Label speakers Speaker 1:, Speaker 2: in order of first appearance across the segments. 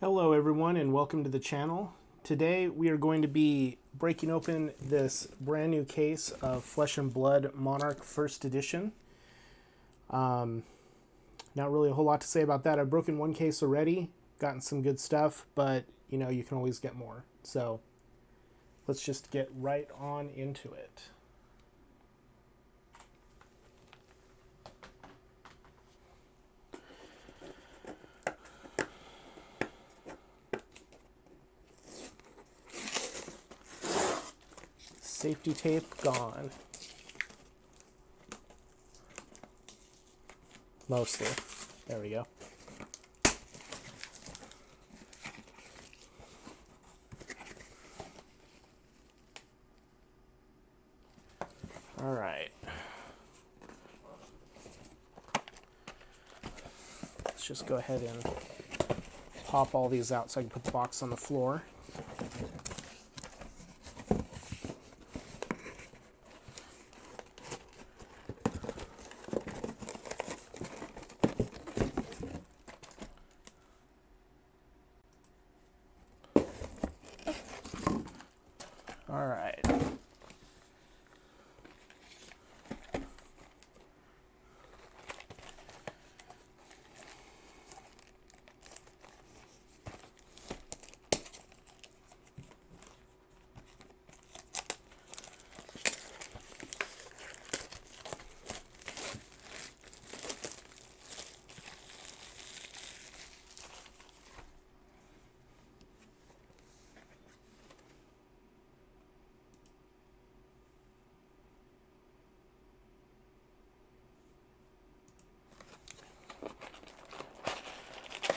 Speaker 1: Hello everyone and welcome to the channel. Today we are going to be breaking open this brand new case of Flesh and Blood Monarch First Edition. Not really a whole lot to say about that. I've broken one case already, gotten some good stuff, but you know, you can always get more. So let's just get right on into it. Safety tape gone. Mostly. There we go. All right. Let's just go ahead and pop all these out so I can put the box on the floor. All right.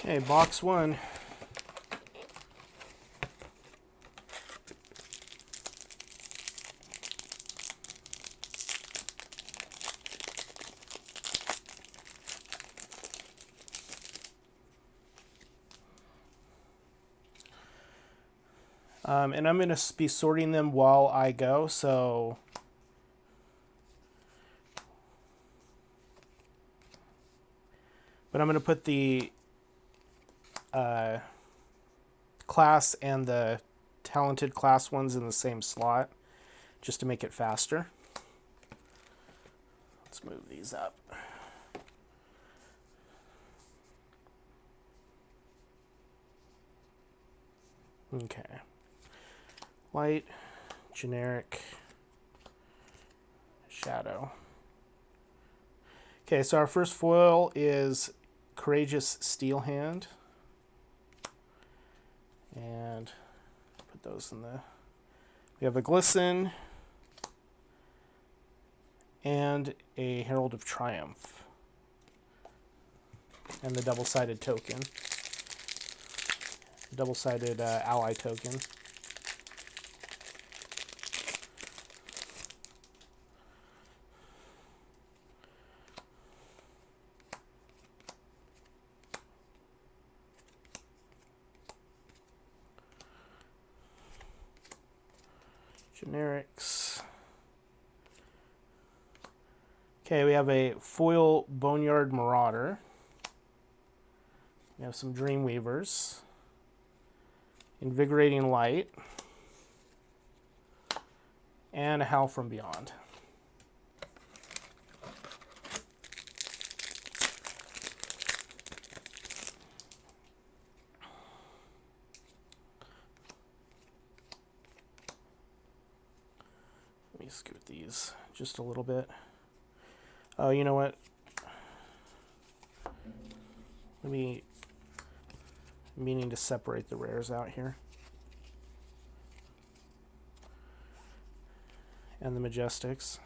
Speaker 1: Okay, box one. And I'm going to be sorting them while I go, so but I'm going to put the class and the talented class ones in the same slot just to make it faster. Let's move these up. Okay. Light, generic, shadow. Okay, so our first foil is Courageous Steel Hand. And put those in the... We have a Glisten and a Herald of Triumph. And the double-sided token. Double-sided ally token. Generics. Okay, we have a foil Boneyard Marauder. We have some Dreamweavers. Invigorating Light. And a Howl from Beyond. Let me scoot these just a little bit. Oh, you know what? Meaning to separate the rares out here. And the Majestics.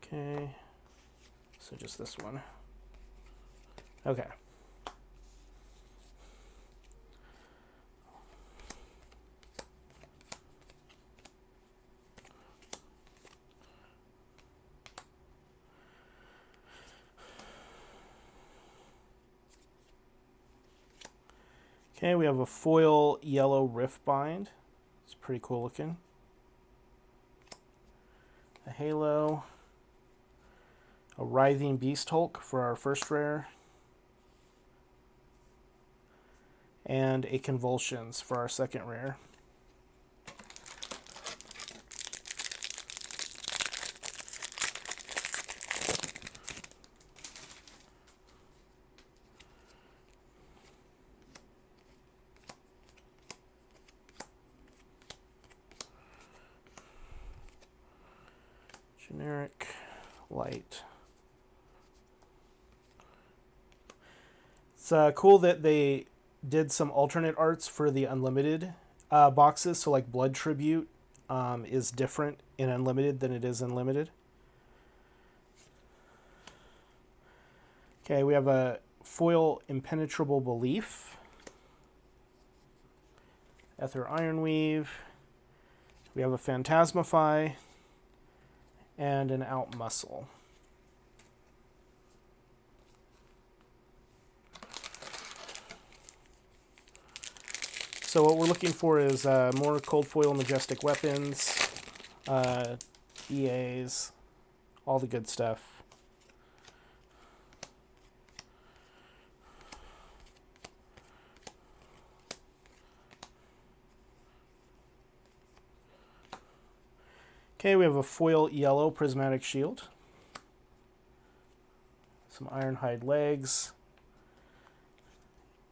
Speaker 1: Okay. So just this one. Okay. Okay, we have a foil yellow Riftbind. It's pretty cool looking. A Halo, a Writhing Beast Hulk for our first rare, and a Convulsions for our second rare. Generic, light. It's cool that they did some alternate arts for the unlimited boxes. So like Blood Tribute is different in unlimited than it is in limited. Okay, we have a foil Impenetrable Belief, Ether Ironweave. We have a Phantasmify, and an Out Muscle. So what we're looking for is more Cold Foil Majestic Weapons, EAs, all the good stuff. Okay, we have a foil yellow Prismatic Shield, some Ironhide Legs,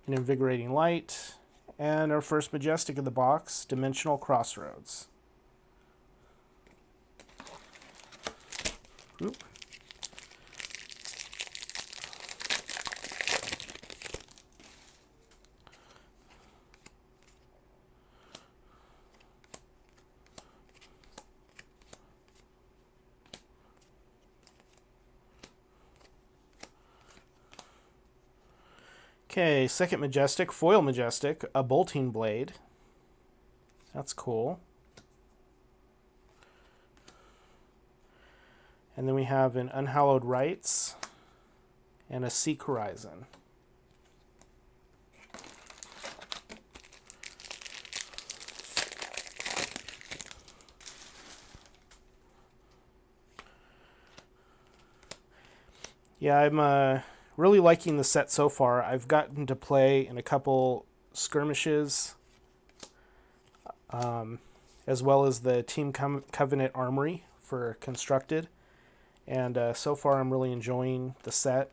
Speaker 1: an Invigorating Light, and our first Majestic of the box, Dimensional Crossroads. Oop. Okay, second Majestic, foil Majestic, a Bolting Blade. That's cool. And then we have an Unhallowed Rites and a Seek Horizon. Yeah, I'm really liking the set so far. I've gotten to play in a couple skirmishes, as well as the Team Covenant Armory for Constructed. And so far I'm really enjoying the set.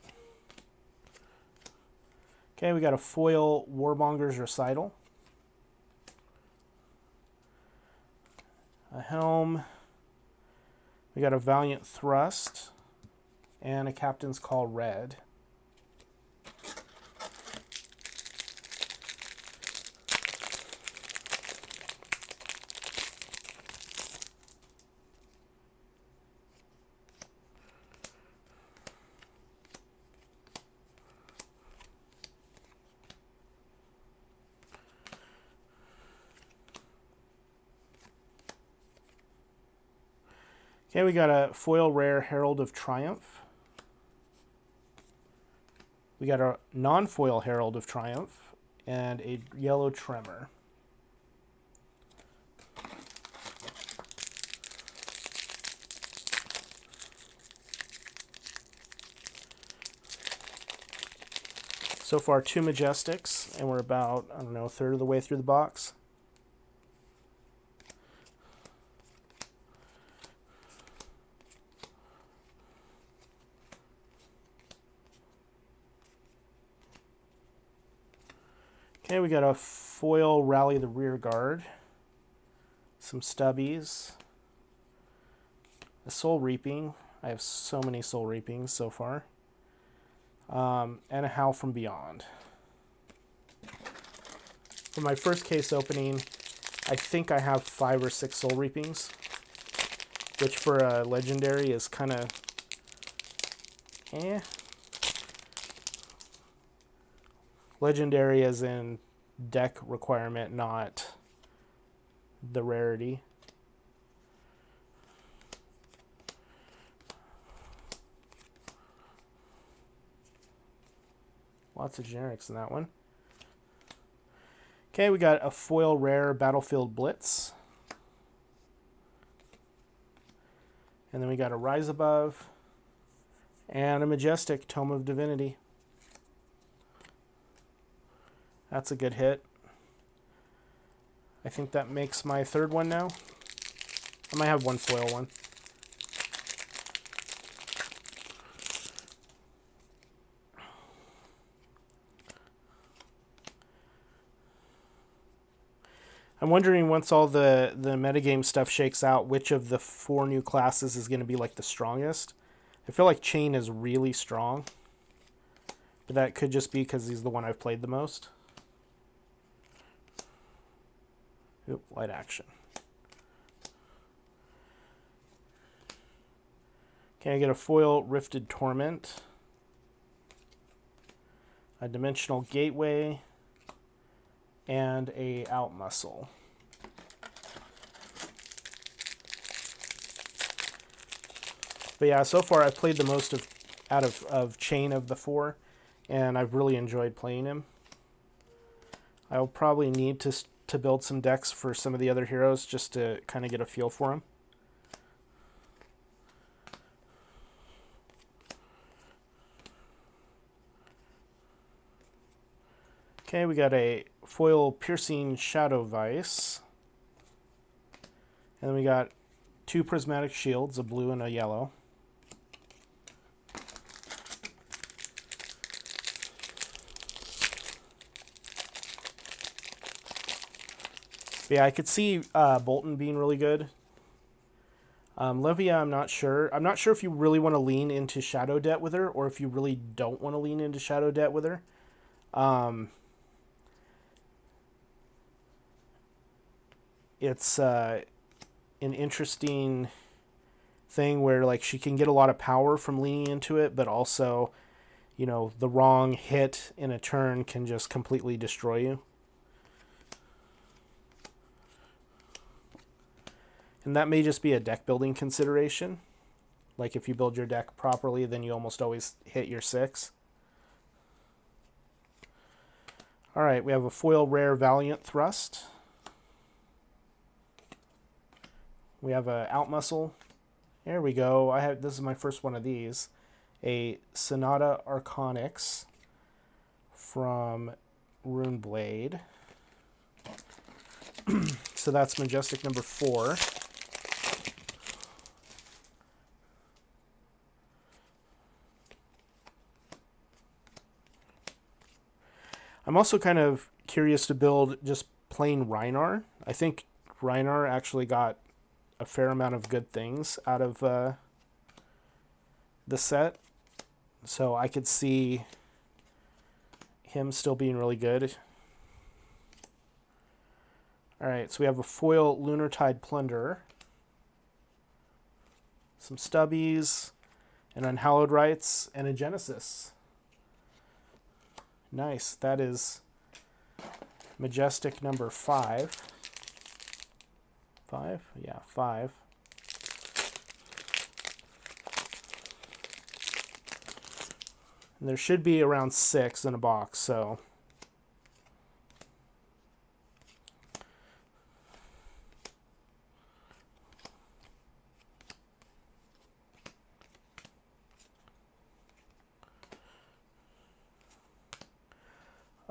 Speaker 1: Okay, we got a foil Warbonger's Recital, a Helm, we got a Valiant Thrust, and a Captain's Call Red. Okay, we got a foil rare Herald of Triumph. We got a non-foil Herald of Triumph and a yellow Tremor. So far, 2 Majestics, and we're about, I don't know, a third of the way through the box. Okay, we got a foil Rally the Rear Guard, some stubbies, a Soul Reaping. I have so many Soul Reapings so far. And a Howl from Beyond. For my first case opening, I think I have 5 or 6 Soul Reapings, which for a legendary is kind of Legendary as in deck requirement, not the rarity. Lots of generics in that one. Okay, we got a foil rare Battlefield Blitz. And then we got a Rise Above And a Majestic, Tome of Divinity. That's a good hit. I think that makes my third one now. I might have one foil one. I'm wondering, once all the metagame stuff shakes out, which of the 4 new classes is going to be like the strongest. I feel like Chain is really strong, but that could just be because he's the one I've played the most. Oop, light action. Can I get a foil Rifted Torment, a Dimensional Gateway, and a Out Muscle. But yeah, so far I've played the most out of Chain of the 4, and I've really enjoyed playing him. I'll probably need to build some decks for some of the other heroes just to kind of get a feel for them. Okay, we got a foil Piercing Shadow Vice. And then we got 2 Prismatic Shields, a blue and a yellow. But yeah, I could see Bolton being really good. Livia, I'm not sure. I'm not sure if you really want to lean into Shadow Debt with her, or if you really don't want to lean into Shadow Debt with her. It's an interesting thing where, like, she can get a lot of power from leaning into it, but also, you know, the wrong hit in a turn can just completely destroy you. And that may just be a deck building consideration. Like, if you build your deck properly, then you almost always hit your 6. Alright, we have a foil rare Valiant Thrust. We have a Out Muscle. There we go. This is my first one of these. A Sonata Arconix from Runeblade. So that's Majestic number 4. I'm also kind of curious to build just plain Rhinar. I think Rhinar actually got a fair amount of good things out of the set. So I could see him still being really good. Alright, so we have a foil Lunartide Plunderer, some Stubbies, an Unhallowed Rites, and a Genesis. Nice. That is Majestic number 5. 5? Yeah, 5. And there should be around 6 in a box, so...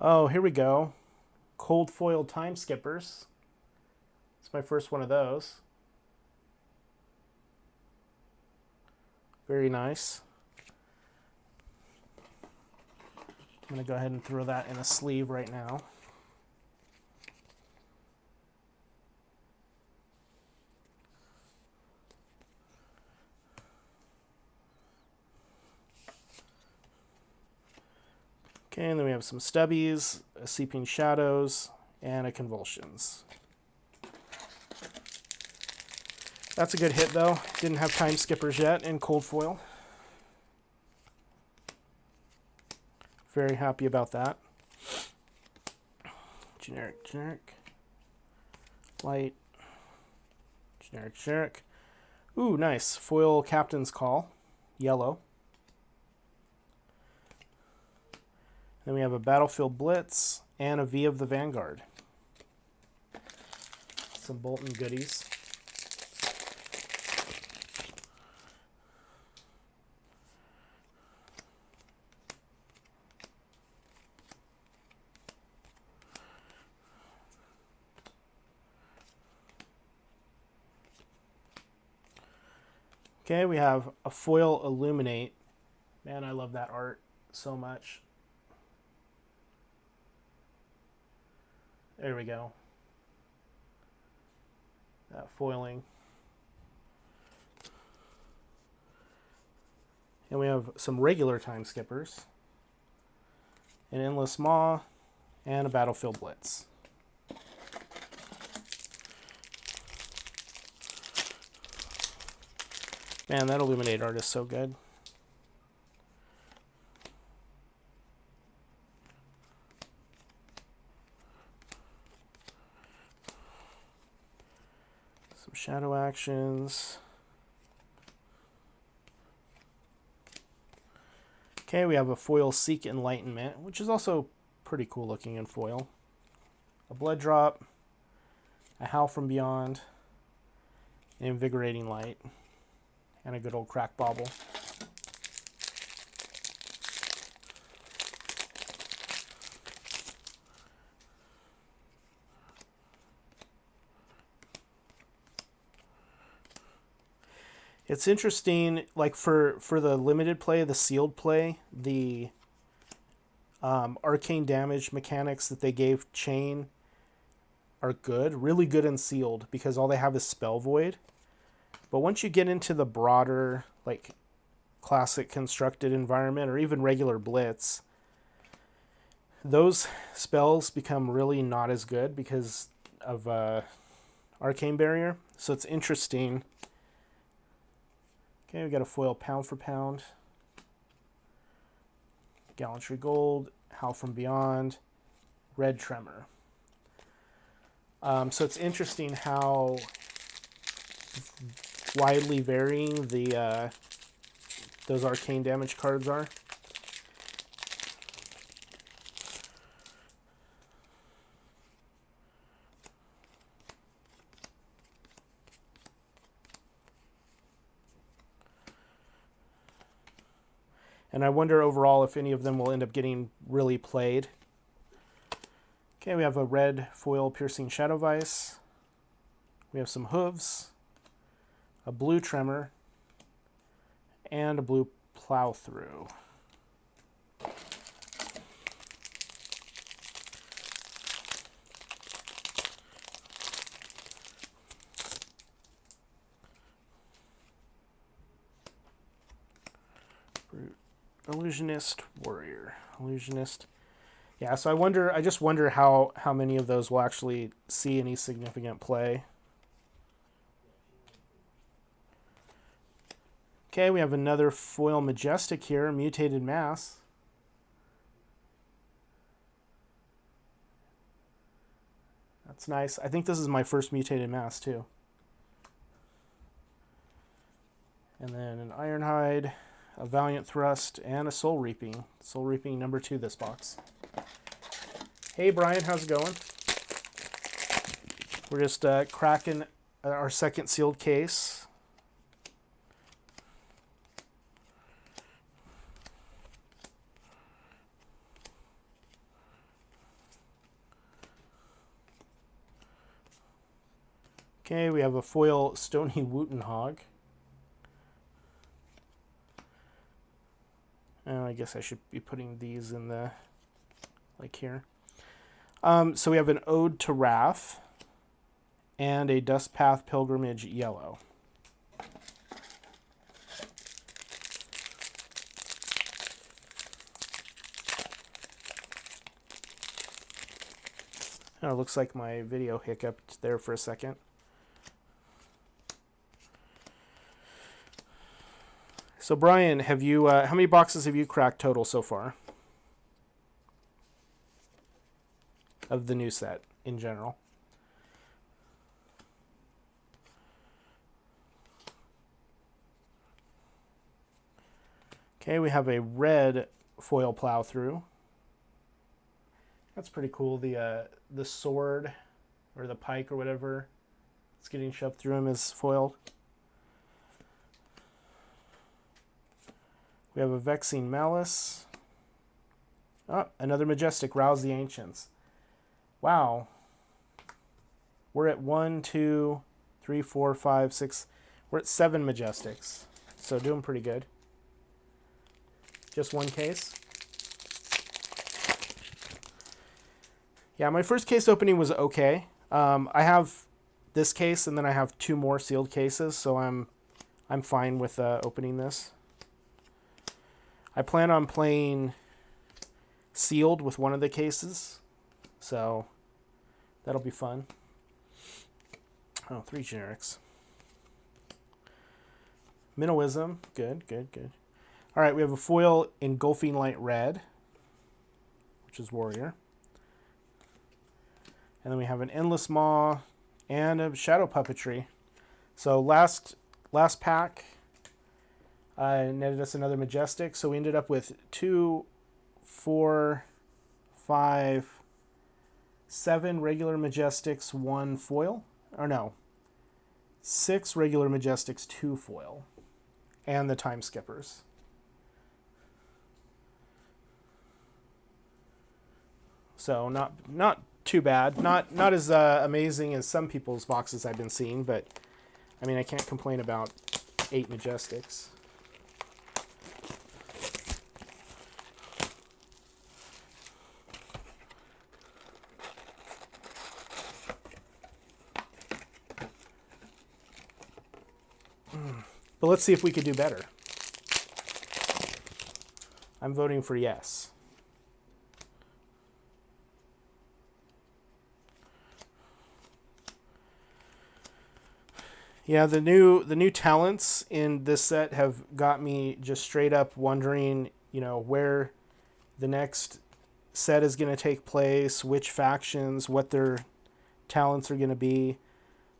Speaker 1: Oh, here we go. Cold foil Time Skippers. It's my first one of those. Very nice. I'm going to go ahead and throw that in a sleeve right now. Okay, and then we have some Stubbies, a Seeping Shadows, and a Convulsions. That's a good hit, though. Didn't have Time Skippers yet in cold foil. Very happy about that. Generic, generic. Light. Generic, generic. Ooh, nice. Foil Captain's Call. Yellow. Then we have a Battlefield Blitz and a V of the Vanguard. Some Bolton goodies. Okay, we have a foil Illuminate. Man, I love that art so much. There we go. That foiling. And we have some regular time skippers. An Endless Maw, and a Battlefield Blitz. Man, that Illuminate art is so good. Some shadow actions. Okay, we have a foil Seek Enlightenment, which is also pretty cool looking in foil. A Blood Drop, a Howl from Beyond, an Invigorating Light, and a good old Crack Bauble. It's interesting, like for the limited play, the sealed play, the arcane damage mechanics that they gave Chain are good, really good in sealed, because all they have is Spell Void. But once you get into the broader, like classic constructed environment or even regular Blitz, those spells become really not as good because of arcane barrier. So it's interesting. Okay, we got a foil Pound for Pound, Gallantry Gold, Howl from Beyond, Red Tremor. So it's interesting how widely varying the those arcane damage cards are. And I wonder overall if any of them will end up getting really played. Okay, we have a red foil Piercing Shadow Vice. We have some Hooves, a blue Tremor, and a blue Plow Through. Illusionist, Warrior, Illusionist. Yeah, so I just wonder how many of those will actually see any significant play. Okay, we have another foil Majestic here, Mutated Mass. That's nice. I think this is my first Mutated Mass too. And then an Ironhide, a Valiant Thrust, and a Soul Reaping. Soul Reaping number 2 this box. Hey Brian, how's it going? We're just cracking our second sealed case. Okay, we have a foil Stony Wootenhog. I guess I should be putting these in the, like here. So we have an Ode to Wrath and a Dustpath Pilgrimage Yellow. Oh, it looks like my video hiccuped there for a second. So Brian, have you how many boxes have you cracked total so far of the new set in general? Okay, we have a red foil Plow Through. That's pretty cool. The sword or the pike or whatever it's getting shoved through him is foiled. We have a Vexing Malice. Oh, another Majestic, Rouse the Ancients. Wow. We're at 1, 2, 3, 4, 5, 6. We're at 7 Majestics. so doing pretty good. Just one case. Yeah, my first case opening was okay. I have this case, and then I have 2 more sealed cases, so I'm fine with opening this. I plan on playing sealed with one of the cases, so that'll be fun. Oh, 3 generics. Minnowism, good, good, good. All right, we have a foil Engulfing Light Red, which is Warrior. And then we have an Endless Maw and a Shadow Puppetry. So last pack netted us another Majestic. So we ended up with 2, 4, 5, 7 regular Majestics, 1 foil. Or no, 6 regular Majestics, 2 foil. And the Time Skippers. So not too bad. Not as amazing as some people's boxes I've been seeing, but I mean, I can't complain about 8 Majestics. But let's see if we could do better. I'm voting for yes. Yeah, the new talents in this set have got me just straight up wondering, you know, where the next set is going to take place, which factions, what their talents are going to be,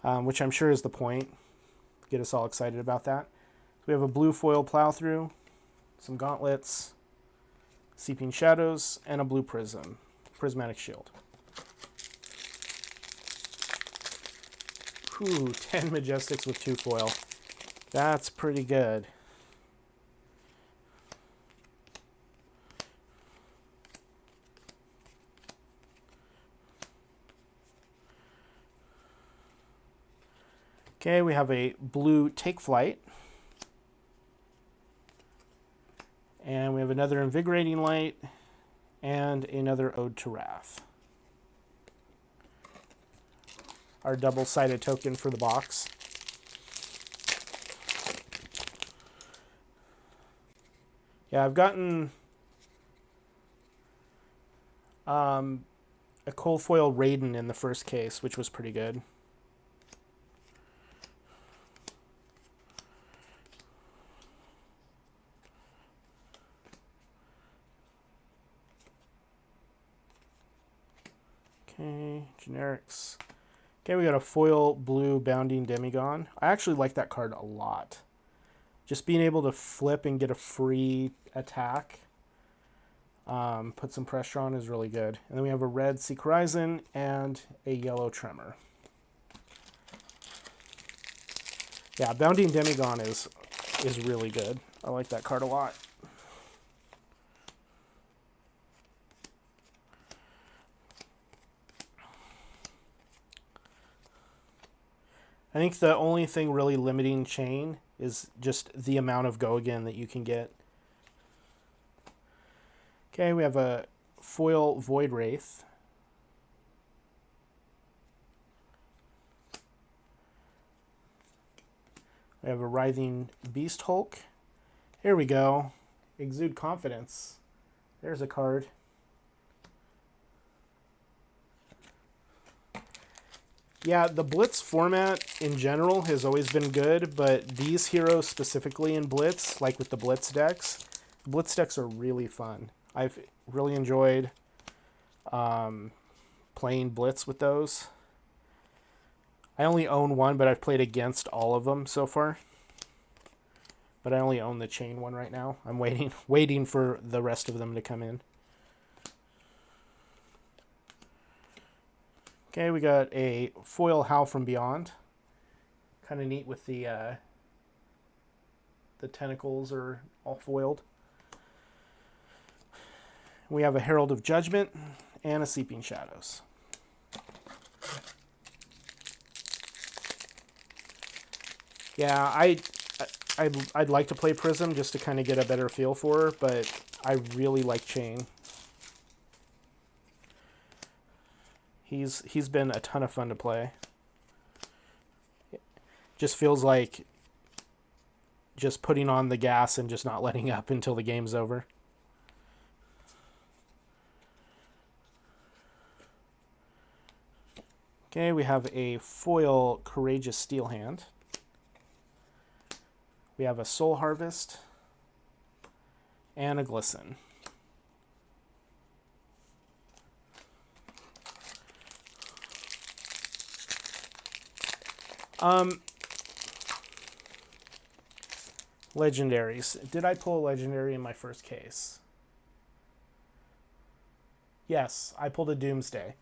Speaker 1: which I'm sure is the point. Get us all excited about that. We have a blue foil Plowthrough, some gauntlets, Seeping Shadows, and a blue prism, Prismatic Shield. Ooh, 10 Majestics with 2 foil. That's pretty good. Okay, we have a blue Take Flight. And we have another Invigorating Light and another Ode to Wrath. Our double-sided token for the box. Yeah, I've gotten a cold foil Raiden in the first case, which was pretty good. Okay, generics. Okay, we got a foil blue Bounding Demigon. I actually like that card a lot. Just being able to flip and get a free attack, put some pressure on, is really good. And then we have a red Seek Horizon and a yellow Tremor. Yeah, Bounding Demigon is really good. I like that card a lot. I think the only thing really limiting Chain is just the amount of Go Again that you can get. Okay, we have a foil Void Wraith. We have a Writhing Beast Hulk. Here we go. Exude Confidence. There's a card. Yeah, the Blitz format in general has always been good, but these heroes specifically in Blitz, like with the Blitz decks are really fun. I've really enjoyed playing Blitz with those. I only own one, but I've played against all of them so far. But I only own the Chain one right now. I'm waiting for the rest of them to come in. Okay, we got a foil Howl from Beyond. Kind of neat with the tentacles are all foiled. We have a Herald of Judgment and a Seeping Shadows. Yeah, I'd like to play Prism just to kind of get a better feel for her, but I really like Chain. He's been a ton of fun to play. Just feels like just putting on the gas and just not letting up until the game's over. Okay, we have a foil Courageous Steel Hand. We have a Soul Harvest and a Glisten. Legendaries. Did I pull a legendary in my first case? Yes, I pulled a Doomsday.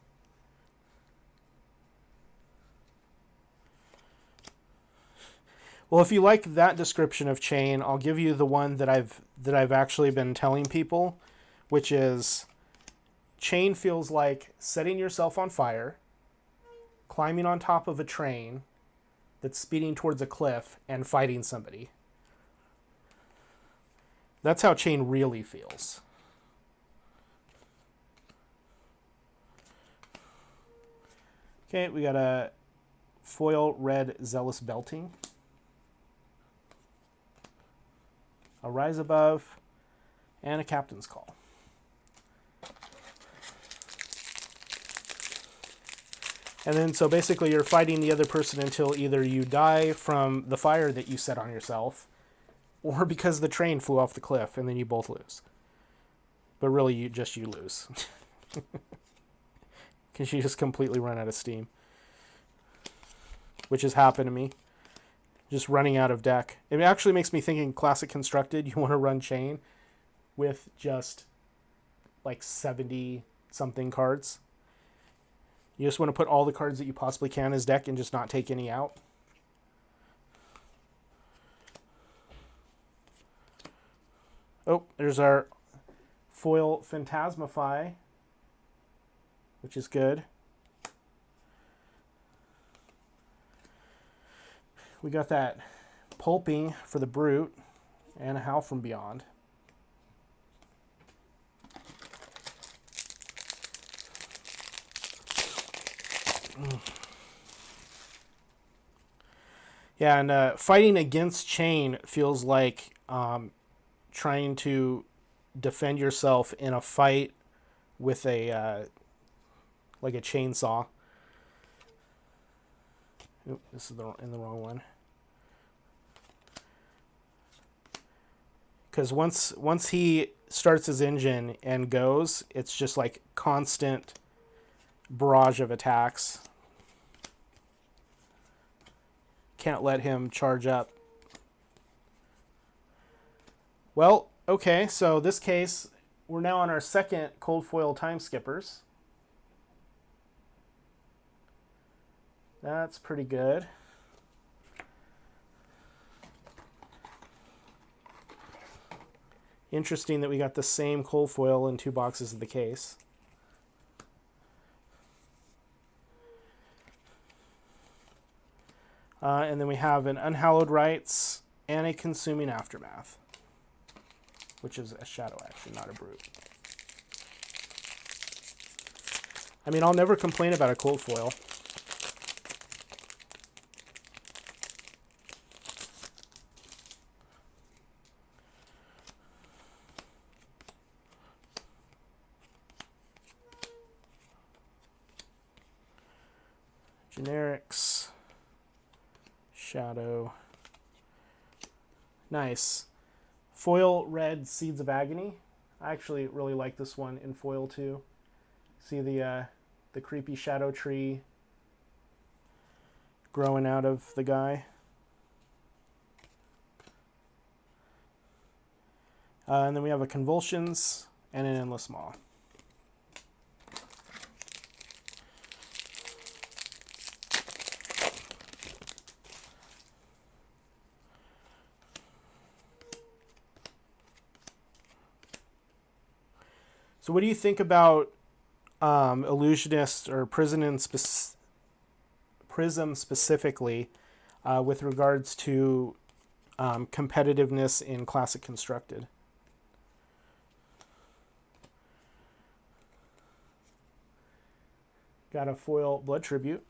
Speaker 1: Well, if you like that description of Chain, I'll give you the one that I've actually been telling people, which is Chain feels like setting yourself on fire, climbing on top of a train that's speeding towards a cliff, and fighting somebody. That's how Chain really feels. Okay, we got a foil red Zealous Belting, a Rise Above, and a Captain's Call. And then, so basically you're fighting the other person until either you die from the fire that you set on yourself, or because the train flew off the cliff, and then you both lose. But really, you lose. Because you just completely run out of steam. Which has happened to me. Just running out of deck. It actually makes me think in Classic Constructed, you want to run Chain with just like 70-something cards. You just want to put all the cards that you possibly can as deck and just not take any out. Oh, there's our foil Phantasmify, which is good. We got that Pulping for the Brute and a Howl from Beyond. Yeah, and fighting against Chain feels like trying to defend yourself in a fight with a like a chainsaw. Oop, this is in the wrong one. Because once he starts his engine and goes, it's just like constant barrage of attacks. Can't let him charge up. Well, okay, so this case, we're now on our second cold foil Time Skippers. That's pretty good. Interesting that we got the same cold foil in 2 boxes of the case. And then we have an Unhallowed Rites and a Consuming Aftermath, which is a shadow action, not a brute. I mean, I'll never complain about a cold foil. Generics. Shadow. Nice. Foil red Seeds of Agony. I actually really like this one in foil too. See the creepy shadow tree growing out of the guy. And then we have a Convulsions and an Endless Maw. So what do you think about Illusionist or Prism specifically with regards to competitiveness in Classic Constructed. Got a foil Blood Tribute.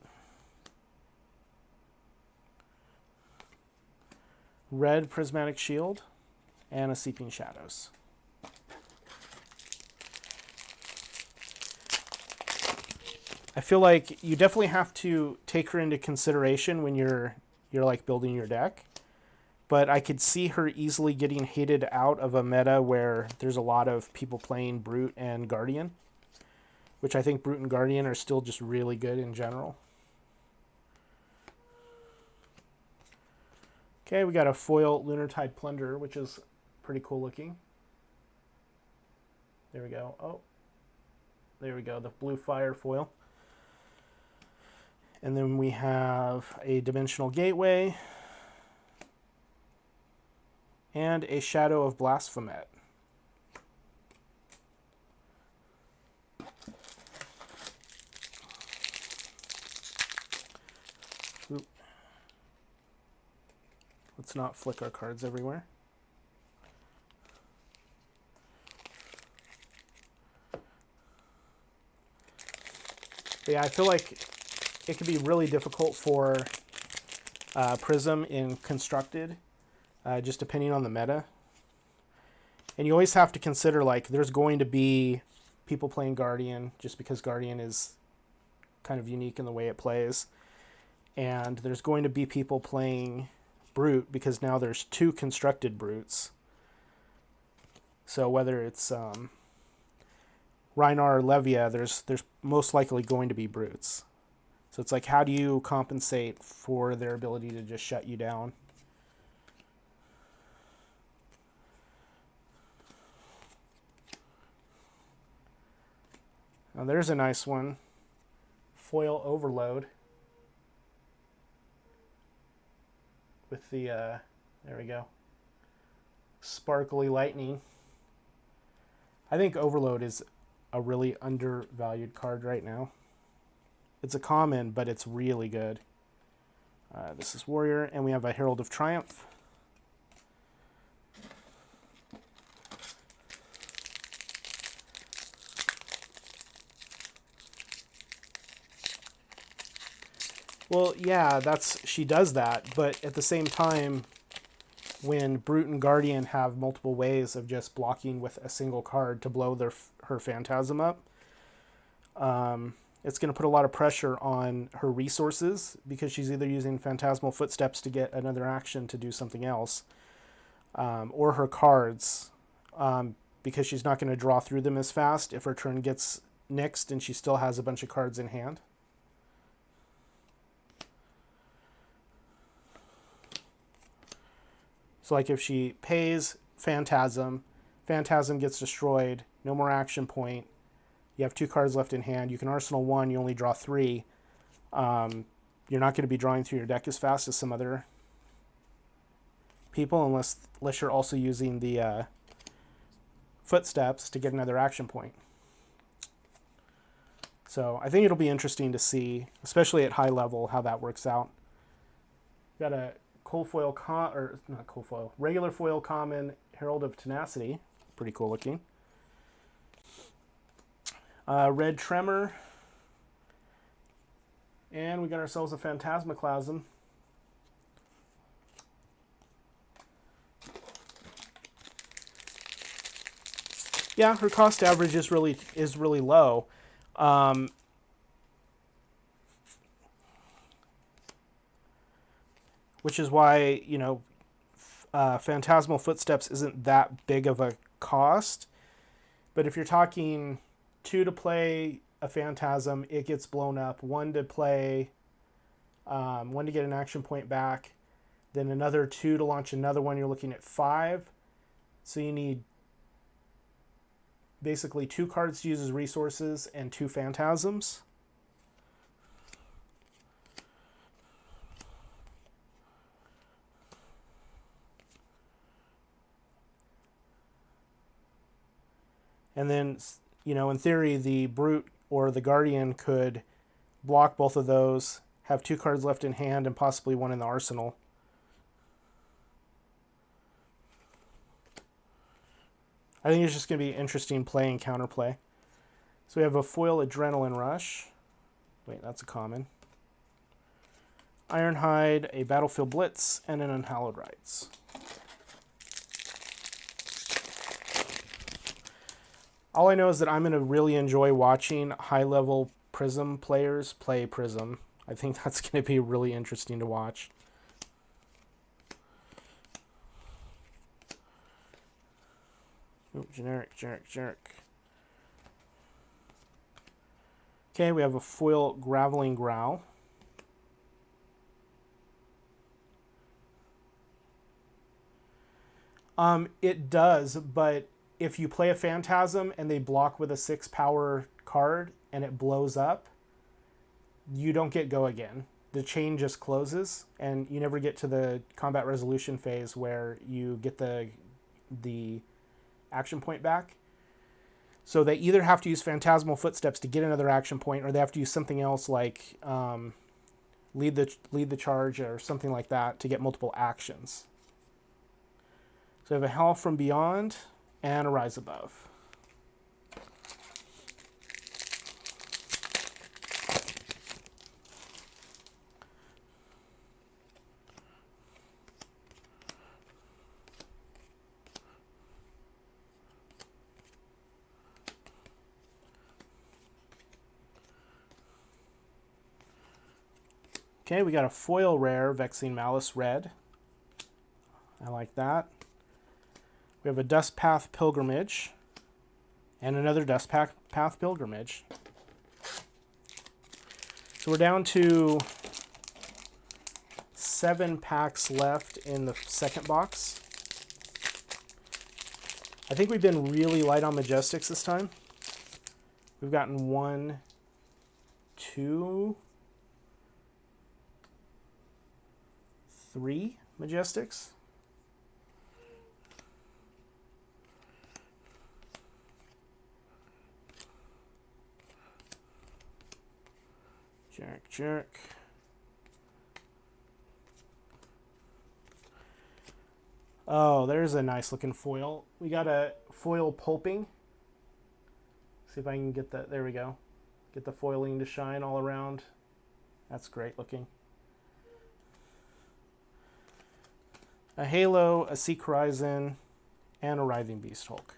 Speaker 1: Red Prismatic Shield. And a Seeping Shadows. I feel like you definitely have to take her into consideration when you're like building your deck. But I could see her easily getting hated out of a meta where there's a lot of people playing Brute and Guardian, which I think Brute and Guardian are still just really good in general. Okay, we got a foil Lunartide Plunderer, which is pretty cool looking. There we go. Oh, there we go, the blue fire foil. And then we have a Dimensional Gateway and a Shadow of Blasphemet. Oop. Let's not flick our cards everywhere. But yeah, I feel like it can be really difficult for Prism in Constructed, just depending on the meta. And you always have to consider, like, there's going to be people playing Guardian just because Guardian is kind of unique in the way it plays. And there's going to be people playing Brute because now there's 2 constructed Brutes. So whether it's Rhinar or Levia, there's most likely going to be Brutes. So it's like, how do you compensate for their ability to just shut you down? Now there's a nice one. Foil Overload. With the, there we go, Sparkly Lightning. I think Overload is a really undervalued card right now. It's a common, but it's really good. This is Warrior, and we have a Herald of Triumph. Well, yeah, she does that, but at the same time, when Brute and Guardian have multiple ways of just blocking with a single card to blow her Phantasm up, it's going to put a lot of pressure on her resources because she's either using Phantasmal Footsteps to get another action to do something else, or her cards, because she's not going to draw through them as fast if her turn gets nixed and she still has a bunch of cards in hand. So like if she pays Phantasm, Phantasm gets destroyed, no more action point, you have 2 cards left in hand, you can Arsenal 1, you only draw 3. You're not going to be drawing through your deck as fast as some other people unless you're also using the Footsteps to get another action point. So I think it'll be interesting to see, especially at high level, how that works out. Got a regular foil common Herald of Tenacity, pretty cool looking. Red Tremor, and we got ourselves a Phantasmaclasm. Yeah, her cost average is really low. Which is why, Phantasmal Footsteps isn't that big of a cost. But if you're talking 2 to play a Phantasm, it gets blown up. 1 to play, 1 to get an action point back. Then another 2 to launch another one, you're looking at 5. So you need basically 2 cards to use as resources and 2 Phantasms. And then, in theory, the Brute or the Guardian could block both of those, have 2 cards left in hand, and possibly 1 in the arsenal. I think it's just going to be interesting play and counterplay. So we have a foil Adrenaline Rush. Wait, that's a common. Ironhide, a Battlefield Blitz, and an Unhallowed Rites. All I know is that I'm going to really enjoy watching high-level Prism players play Prism. I think that's going to be really interesting to watch. Ooh, generic. Okay, we have a foil Graveling Growl. It does, but if you play a Phantasm and they block with a 6 power card and it blows up, you don't get go again. The chain just closes and you never get to the combat resolution phase where you get the action point back. So they either have to use Phantasmal Footsteps to get another action point, or they have to use something else like lead the charge or something like that to get multiple actions. So we have a Howl from Beyond and a Rise Above. Okay, we got a foil rare Vexing Malice Red. I like that. We have a Dust Path Pilgrimage and another Dust Path Pilgrimage. So we're down to 7 packs left in the second box. I think we've been really light on Majestics this time. We've gotten 1, 2, 3 Majestics. Jerk. Oh, there's a nice looking foil. We got a foil Pulping. See if I can get that. There we go. Get the foiling to shine all around. That's great looking. A Halo, a Seek Horizon, and a Writhing Beast Hulk.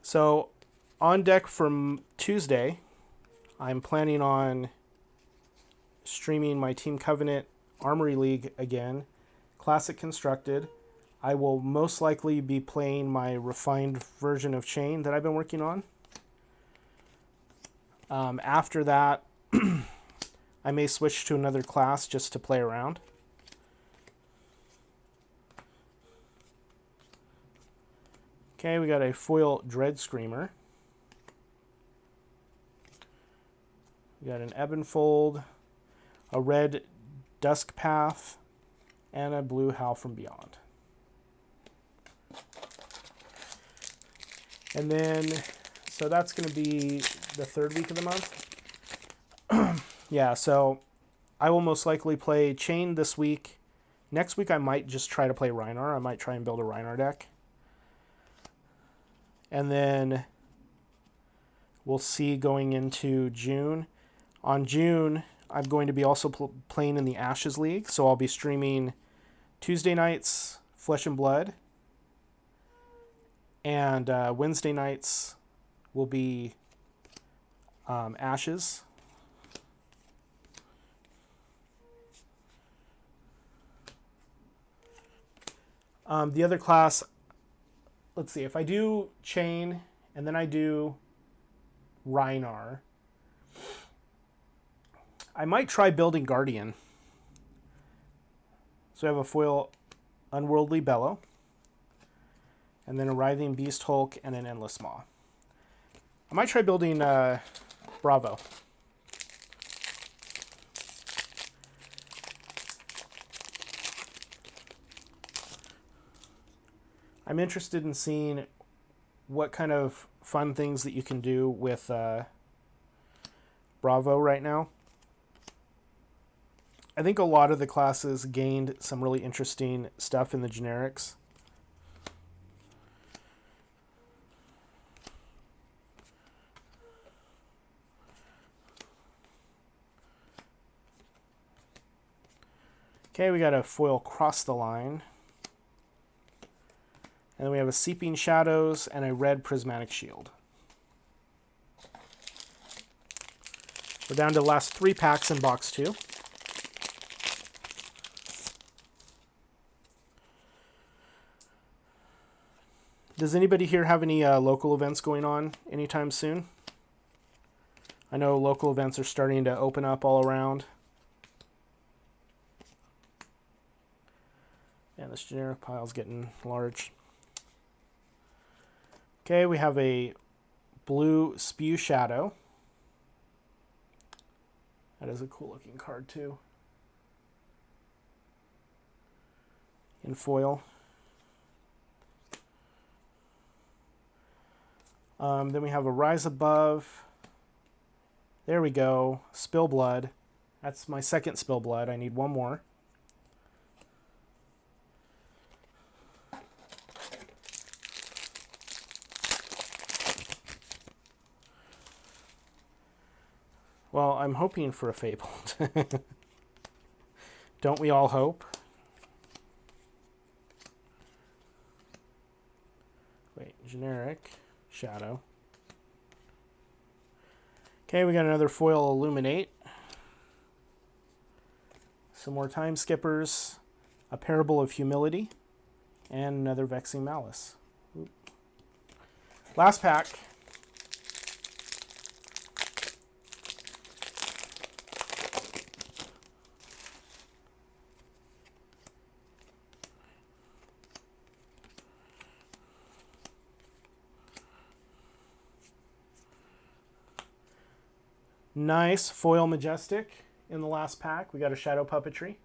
Speaker 1: So on deck from Tuesday, I'm planning on streaming my Team Covenant Armory League again, Classic Constructed. I will most likely be playing my refined version of Chain that I've been working on. After that, I may switch to another class just to play around. Okay, we got a foil Dread Screamer. We got an Ebonfold, a red Dusk Path, and a blue Howl from Beyond. And then, so that's going to be the third week of the month. Yeah, so I will most likely play Chain this week. Next week I might just try to play Rhinar. I might try and build a Rhinar deck. And then we'll see going into June. On June, I'm going to be also playing in the Ashes League. So I'll be streaming Tuesday nights, Flesh and Blood. And Wednesday nights will be Ashes. The other class, let's see, if I do Chain and then I do Rhinar, I might try building Guardian. So I have a foil Unworldly Bellow, and then a Writhing Beast Hulk and an Endless Maw. I might try building Bravo. I'm interested in seeing what kind of fun things that you can do with Bravo right now. I think a lot of the classes gained some really interesting stuff in the generics. Okay, we got a foil Cross the Line. And then we have a Seeping Shadows and a red Prismatic Shield. We're down to the last 3 packs in box 2. Does anybody here have any local events going on anytime soon? I know local events are starting to open up all around. And this generic pile's getting large. Okay, we have a blue Spew Shadow. That is a cool looking card too. In foil. Then we have a Rise Above. There we go. Spill Blood. That's my second Spill Blood. I need one more. Well, I'm hoping for a Fabled. Don't we all hope? Wait, generic, shadow. Okay, we got another foil Illuminate. Some more Time Skippers, a Parable of Humility, and another Vexing Malice. Oop. Last pack. Nice foil Majestic in the last pack. We got a Shadow Puppetry.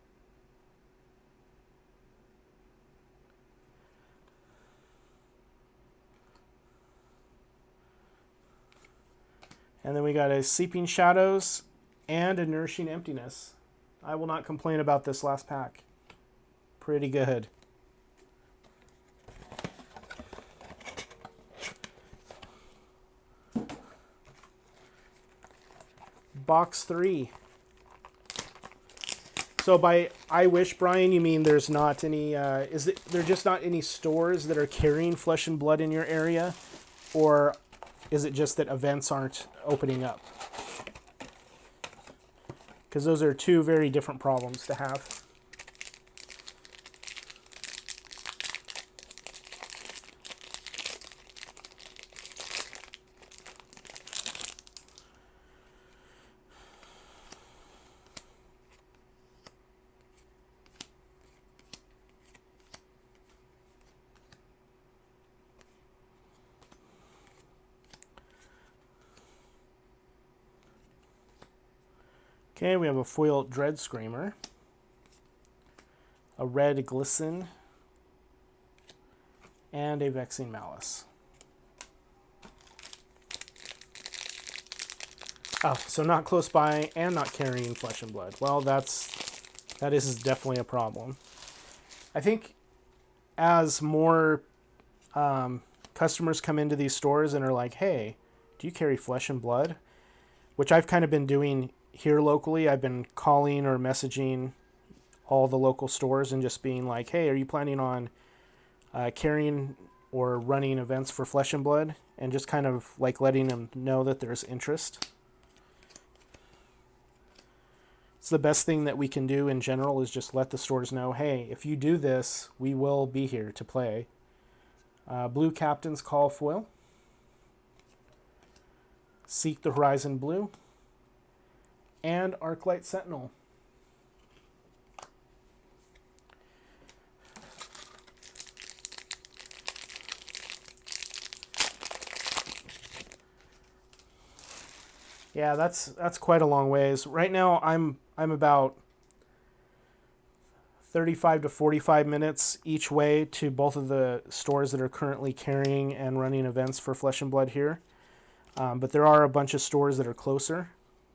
Speaker 1: And then we got a Seeping Shadows and a Nourishing Emptiness. I will not complain about this last pack. Pretty good. Box 3. So by I wish, Brian, you mean there's not any, there just not any stores that are carrying Flesh and Blood in your area? Or is it just that events aren't opening up? Because those are two very different problems to have. Okay, we have a foil Dread Screamer, a red Glisten, and a Vexing Malice. Oh, so not close by and not carrying Flesh and Blood. Well, that is definitely a problem. I think as more customers come into these stores and are like, hey, do you carry Flesh and Blood? Which I've kind of been doing here locally. I've been calling or messaging all the local stores and just being like, hey, are you planning on carrying or running events for Flesh and Blood? And just kind of like letting them know that there's interest. It's the best thing that we can do in general is just let the stores know, hey, if you do this, we will be here to play. Blue Captain's Call foil. Seek the Horizon Blue. And Arclight Sentinel. Yeah, that's quite a long ways. Right now I'm about 35 to 45 minutes each way to both of the stores that are currently carrying and running events for Flesh and Blood here. But there are a bunch of stores that are closer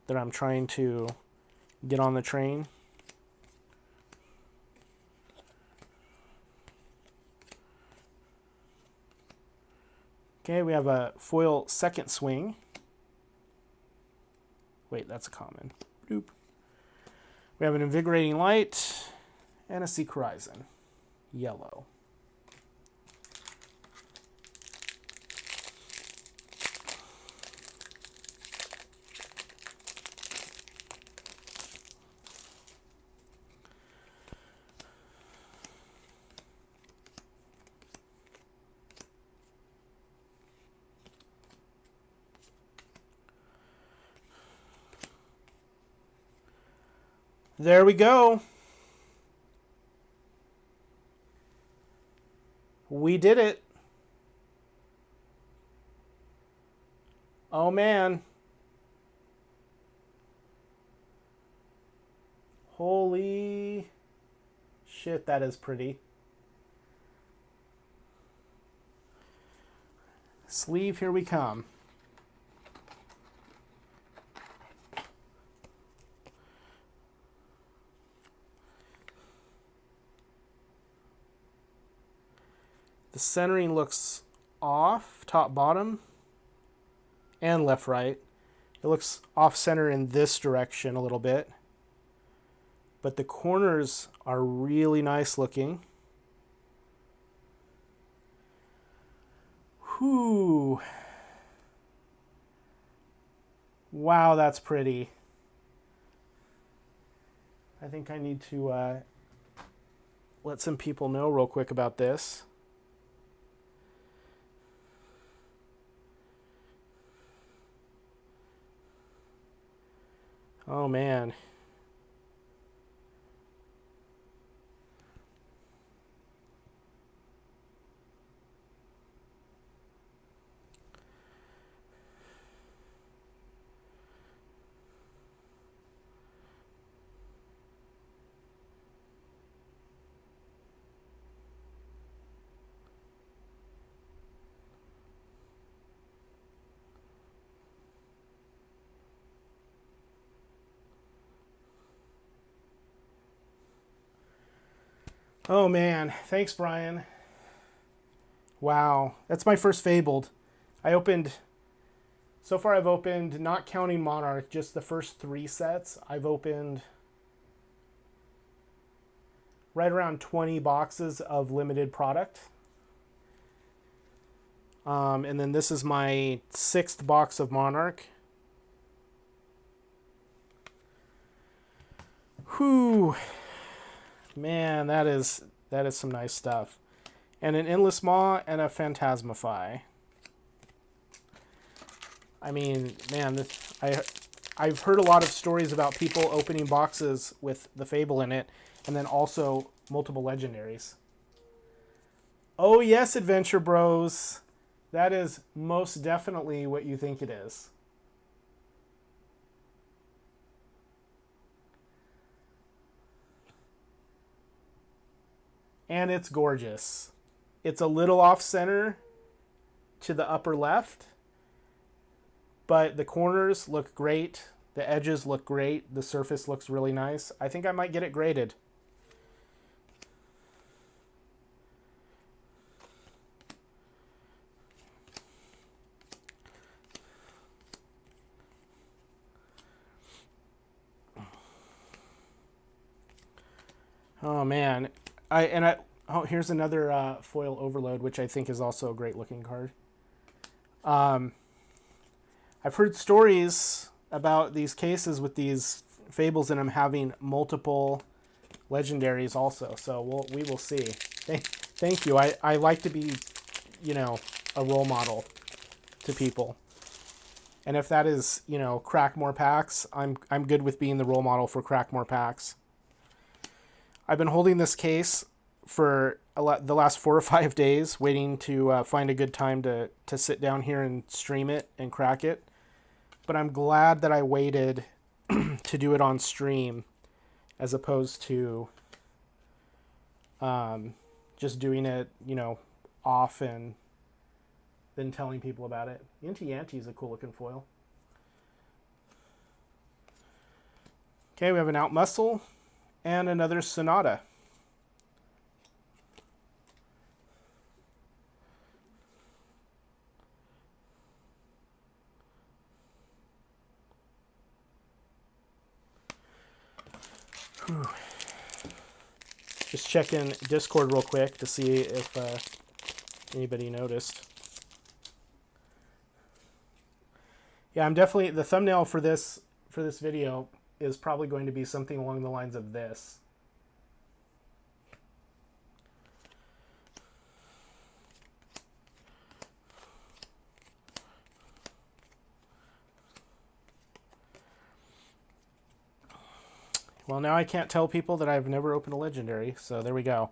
Speaker 1: that I'm trying to get on the train. Okay, we have a foil second swing. Wait, that's a common. Doop. We have an invigorating light and a Seek Horizon. Yellow. There we go. We did it. Oh man. Holy shit, that is pretty. Sleeve, here we come. The centering looks off, top, bottom, and left, right. It looks off center in this direction a little bit. But the corners are really nice looking. Whew. Wow, that's pretty. I think I need to let some people know real quick about this. Oh man. Oh man, thanks Brian. Wow, that's my first Fabled. So far I've opened, not counting Monarch, just the first 3 sets. I've opened right around 20 boxes of limited product. And then this is my 6th box of Monarch. Whew. Man, that is some nice stuff. And an Endless Maw and a Phantasmify. I mean, man, I've heard a lot of stories about people opening boxes with the Fable in it, and then also multiple legendaries. Oh yes, Adventure Bros. That is most definitely what you think it is. And it's gorgeous. It's a little off center to the upper left, but the corners look great. The edges look great. The surface looks really nice. I think I might get it graded. Oh man. Here's another foil overload, which I think is also a great looking card. I've heard stories about these cases with these Fables in them having multiple legendaries also, so we will see. Thank you. I like to be, a role model to people. And if that is, crack more packs, I'm good with being the role model for crack more packs. I've been holding this case for the last 4 or 5 days, waiting to find a good time to sit down here and stream it and crack it. But I'm glad that I waited to do it on stream as opposed to just doing it, off and then telling people about it. Inti Yanti is a cool looking foil. Okay, we have an Out Muscle and another Sonata. Whew. Just checking Discord real quick to see if anybody noticed. Yeah, I'm definitely, the thumbnail for this video is probably going to be something along the lines of this. Well, now I can't tell people that I've never opened a legendary, so there we go.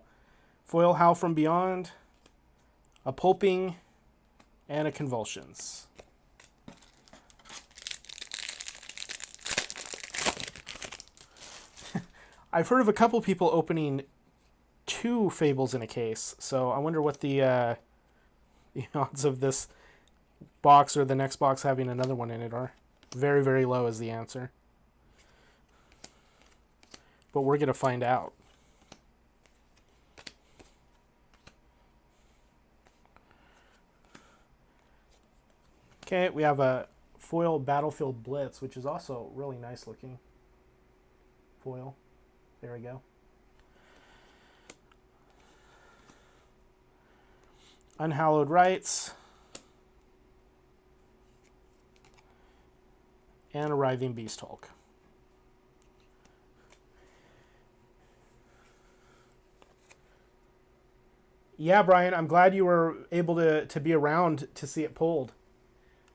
Speaker 1: Foil Howl from Beyond, a Pulping, and a Convulsions. I've heard of a couple people opening 2 Fables in a case, so I wonder what the odds of this box or the next box having another one in it are. Very, very low is the answer. But we're going to find out. Okay, we have a foil Battlefield Blitz, which is also really nice looking. Foil. There we go. Unhallowed Rites. And a Writhing Beast Hulk. Yeah, Brian, I'm glad you were able to be around to see it pulled.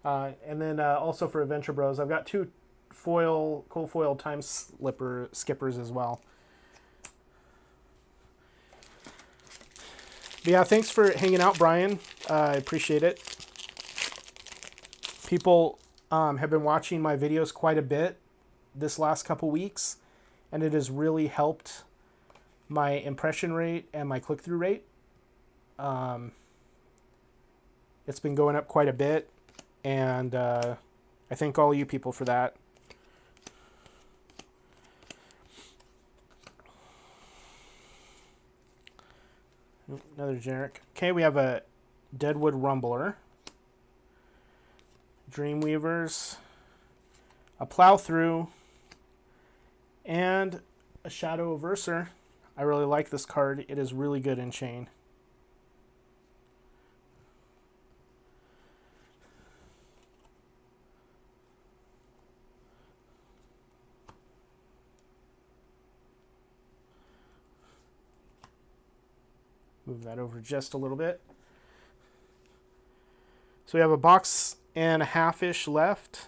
Speaker 1: And then also for Adventure Bros, I've got 2 cold foil time skippers as well. But yeah, thanks for hanging out, Brian. I appreciate it. People have been watching my videos quite a bit this last couple weeks, and it has really helped my impression rate and my click-through rate. It's been going up quite a bit, and I thank all you people for that. Another generic. Okay, we have a Deadwood Rumbler, Dreamweavers, a Plow Through, and a Shadow Averser. I really like this card. It is really good in chain. Move that over just a little bit. So we have a box and a half-ish left.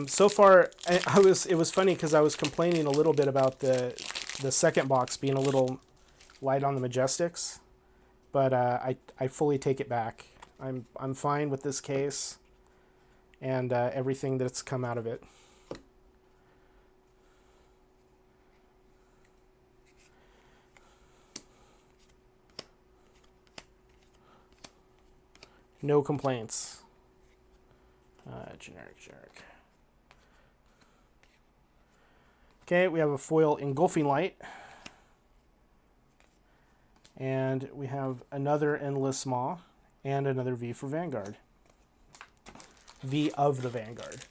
Speaker 1: So far, it was funny because I was complaining a little bit about the second box being a little light on the Majestics, but I fully take it back. I'm fine with this case and everything that's come out of it. No complaints. Generic. Okay, we have a foil Engulfing Light. And we have another Endless Maw and another V for Vanguard. V of the Vanguard.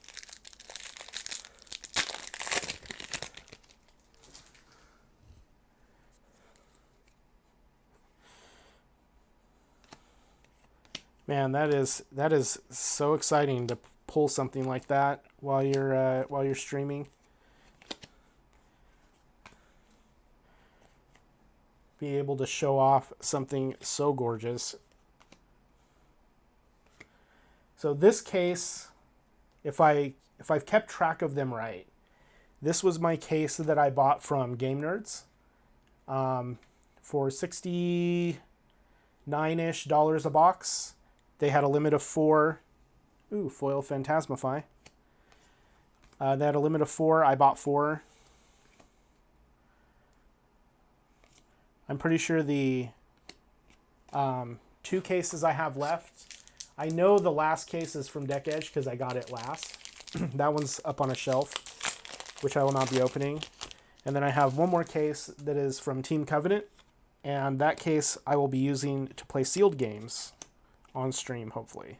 Speaker 1: Man, that is so exciting to pull something like that while you're streaming. Be able to show off something so gorgeous. So this case, if I've kept track of them right, this was my case that I bought from Game Nerds for $69-ish a box. They had a limit of 4. Ooh, foil Phantasmify. They had a limit of 4. I bought 4. I'm pretty sure the 2 cases I have left, I know the last case is from Deck Edge because I got it last. That one's up on a shelf, which I will not be opening. And then I have one more case that is from Team Covenant, and that case I will be using to play sealed games on stream, hopefully.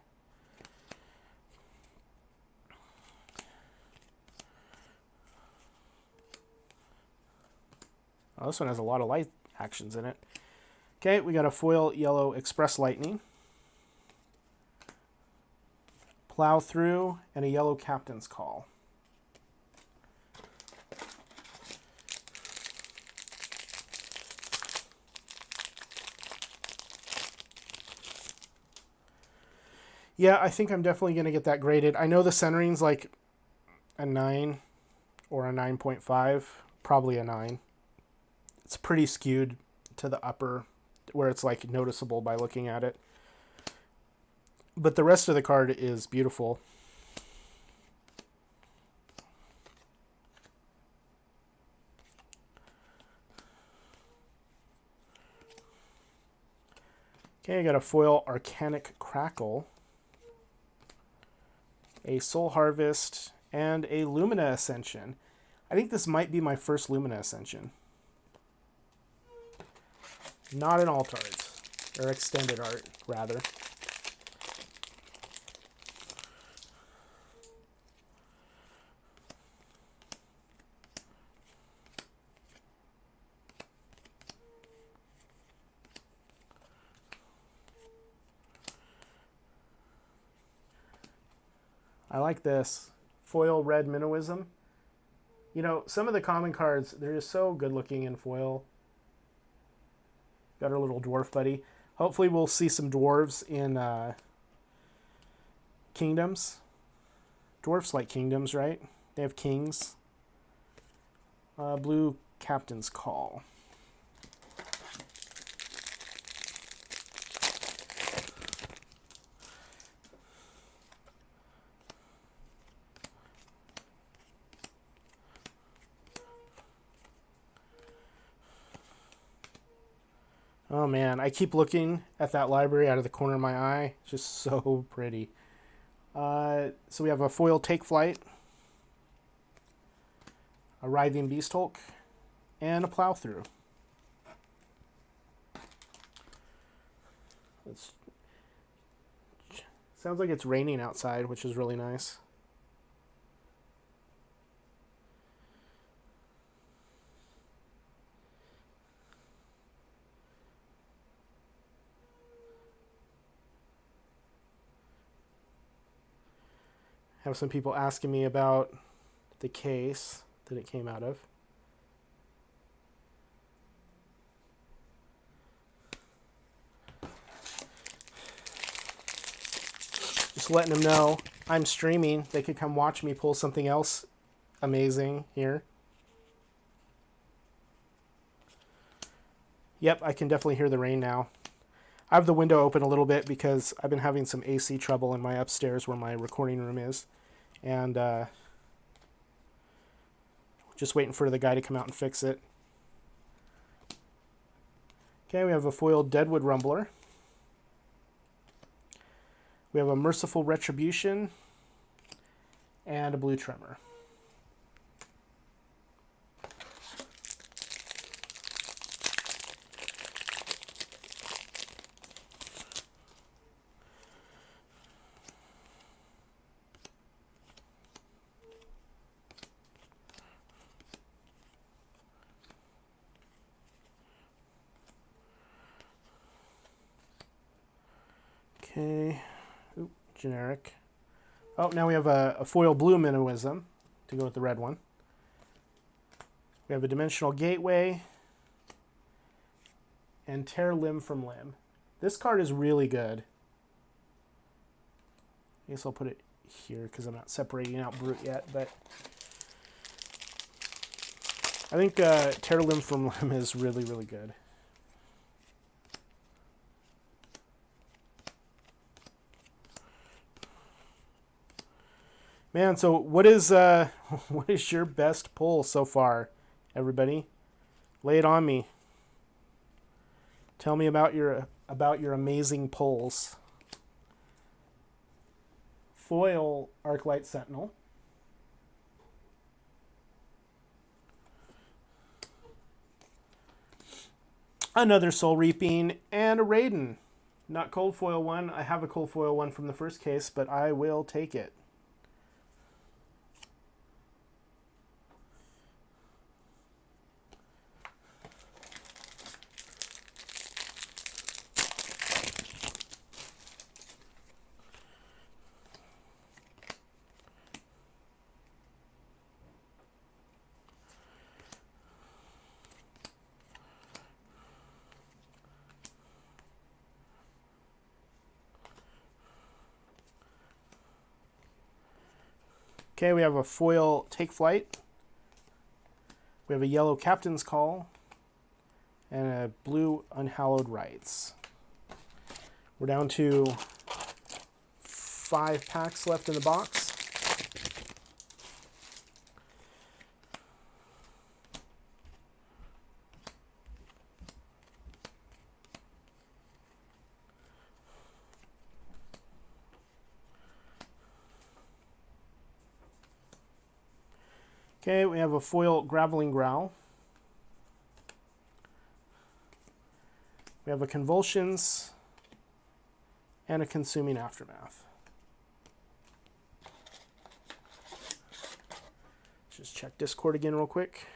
Speaker 1: Oh, this one has a lot of light actions in it. Okay, we got a foil yellow Express Lightning, Plow Through, and a yellow Captain's Call. Yeah, I think I'm definitely going to get that graded. I know the centering's like a 9 or a 9.5, probably a 9. It's pretty skewed to the upper, where it's like noticeable by looking at it. But the rest of the card is beautiful. Okay, I got a foil Arcanic Crackle, a Soul Harvest, and a Lumina Ascension. I think this might be my first Lumina Ascension. Not an alt art, or extended art, rather. I like this. Foil Red Minnowism. You know, some of the common cards, they're just so good looking in foil. Got our little dwarf buddy. Hopefully we'll see some dwarves in kingdoms. Dwarfs like kingdoms, right? They have kings. Blue Captain's Call. Oh man, I keep looking at that library out of the corner of my eye. It's just so pretty. So we have a foil Take Flight, a Writhing Beast Hulk, and a Plow Through. Sounds like it's raining outside, which is really nice. Have some people asking me about the case that it came out of. Just letting them know I'm streaming. They could come watch me pull something else amazing here. Yep, I can definitely hear the rain now. I have the window open a little bit because I've been having some AC trouble in my upstairs where my recording room is. And just waiting for the guy to come out and fix it. Okay, we have a foiled Deadwood Rumbler. We have a Merciful Retribution and a Blue Tremor. Okay, oop, generic. Oh, now we have a foil Blue Minnowism to go with the red one. We have a Dimensional Gateway and Tear Limb from Limb. This card is really good. I guess I'll put it here because I'm not separating out Brute yet, but I think Tear Limb from Limb is really, really good. Man, so what is your best pull so far, everybody? Lay it on me. Tell me about your amazing pulls. foil Arclight Sentinel. Another Soul Reaping, and a Raiden. Not cold foil one. I have a cold foil one from the first case, but I will take it. Okay, we have a foil Take Flight. We have a yellow Captain's Call. And a blue Unhallowed Rites. We're down to 5 packs left in the box. Okay, we have a foil Graveling Growl. We have a Convulsions and a Consuming Aftermath. Let's just check Discord again real quick.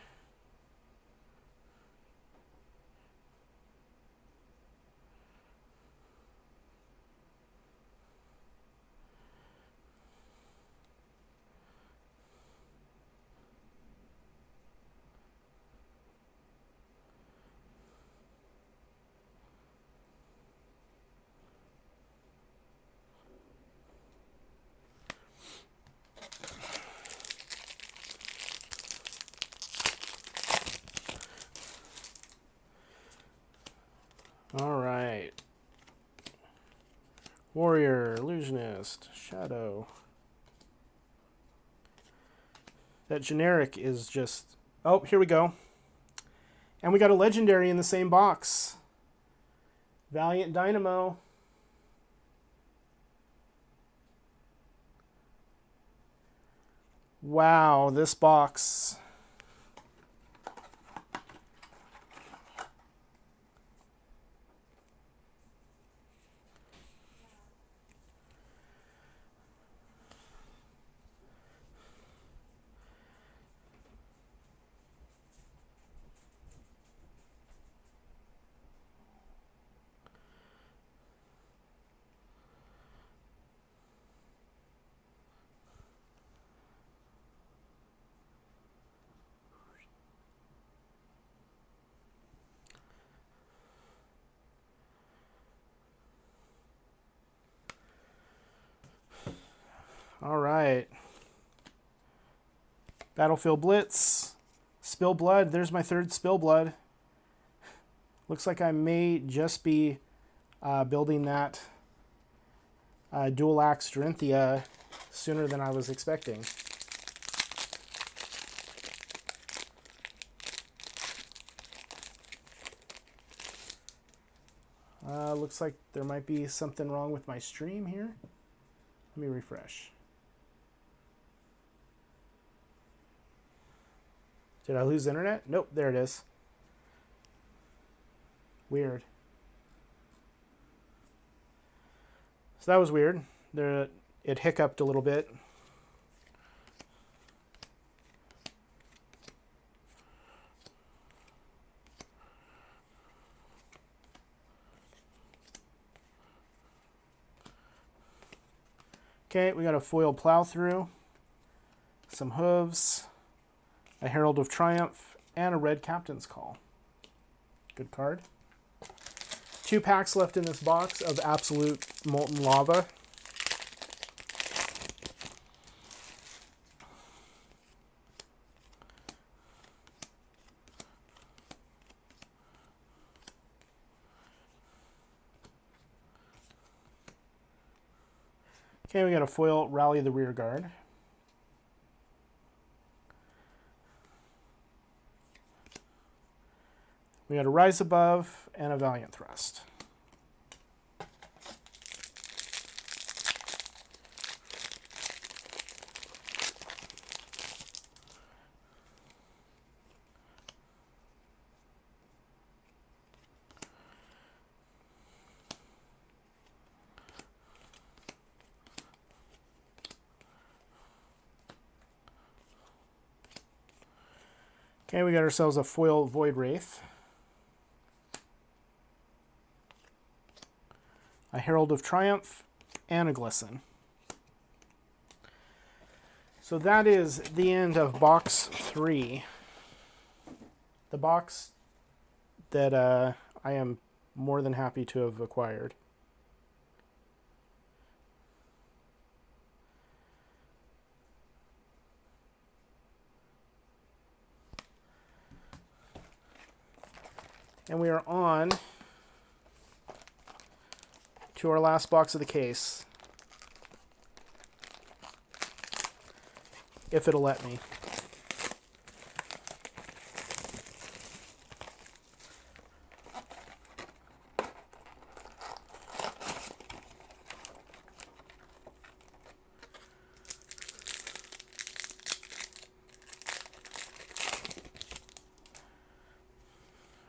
Speaker 1: All right. Warrior, Illusionist, Shadow. That generic is just... Oh, here we go. And we got a legendary in the same box. Valiant Dynamo. Wow, this box... All right. Battlefield Blitz. Spill Blood. There's my third Spill Blood. Looks like I may just be building that Dual Axe Dorinthia sooner than I was expecting. Looks like there might be something wrong with my stream here. Let me refresh. Did I lose internet? Nope, there it is. Weird. So that was weird. There, it hiccuped a little bit. Okay, we got a foil plow through, some hooves, a Herald of Triumph, and a red Captain's Call. Good card. 2 packs left in this box of Absolute Molten Lava. Okay, we got a foil Rally the Rear Guard. We got a Rise Above and a Valiant Thrust. Okay, we got ourselves a foil Void Wraith, a Herald of Triumph, and a Glisten. So that is the end of box 3. The box that I am more than happy to have acquired. And we are on to our last box of the case. If it'll let me.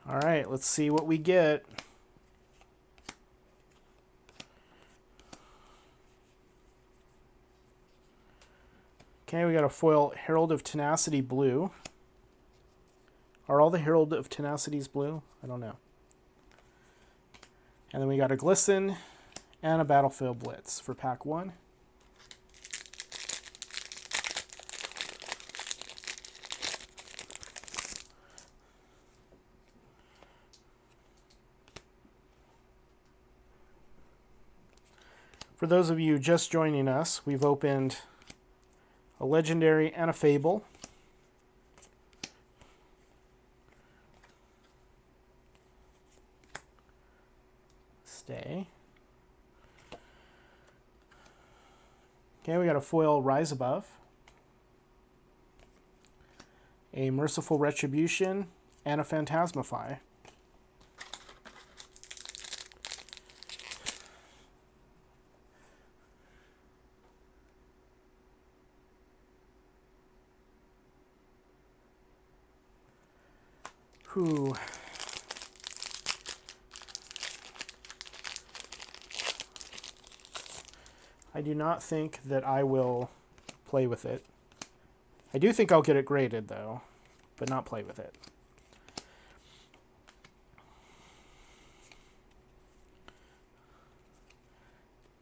Speaker 1: All right, let's see what we get. Okay, we got a foil Herald of Tenacity blue. Are all the Herald of Tenacities blue? I don't know. And then we got a Glisten and a Battlefield Blitz for pack 1. For those of you just joining us, we've opened a Legendary and a Fable. Stay. Okay, we got a foil Rise Above, a Merciful Retribution, and a Phantasmify. Whew. I do not think that I will play with it. I do think I'll get it graded, though, but not play with it.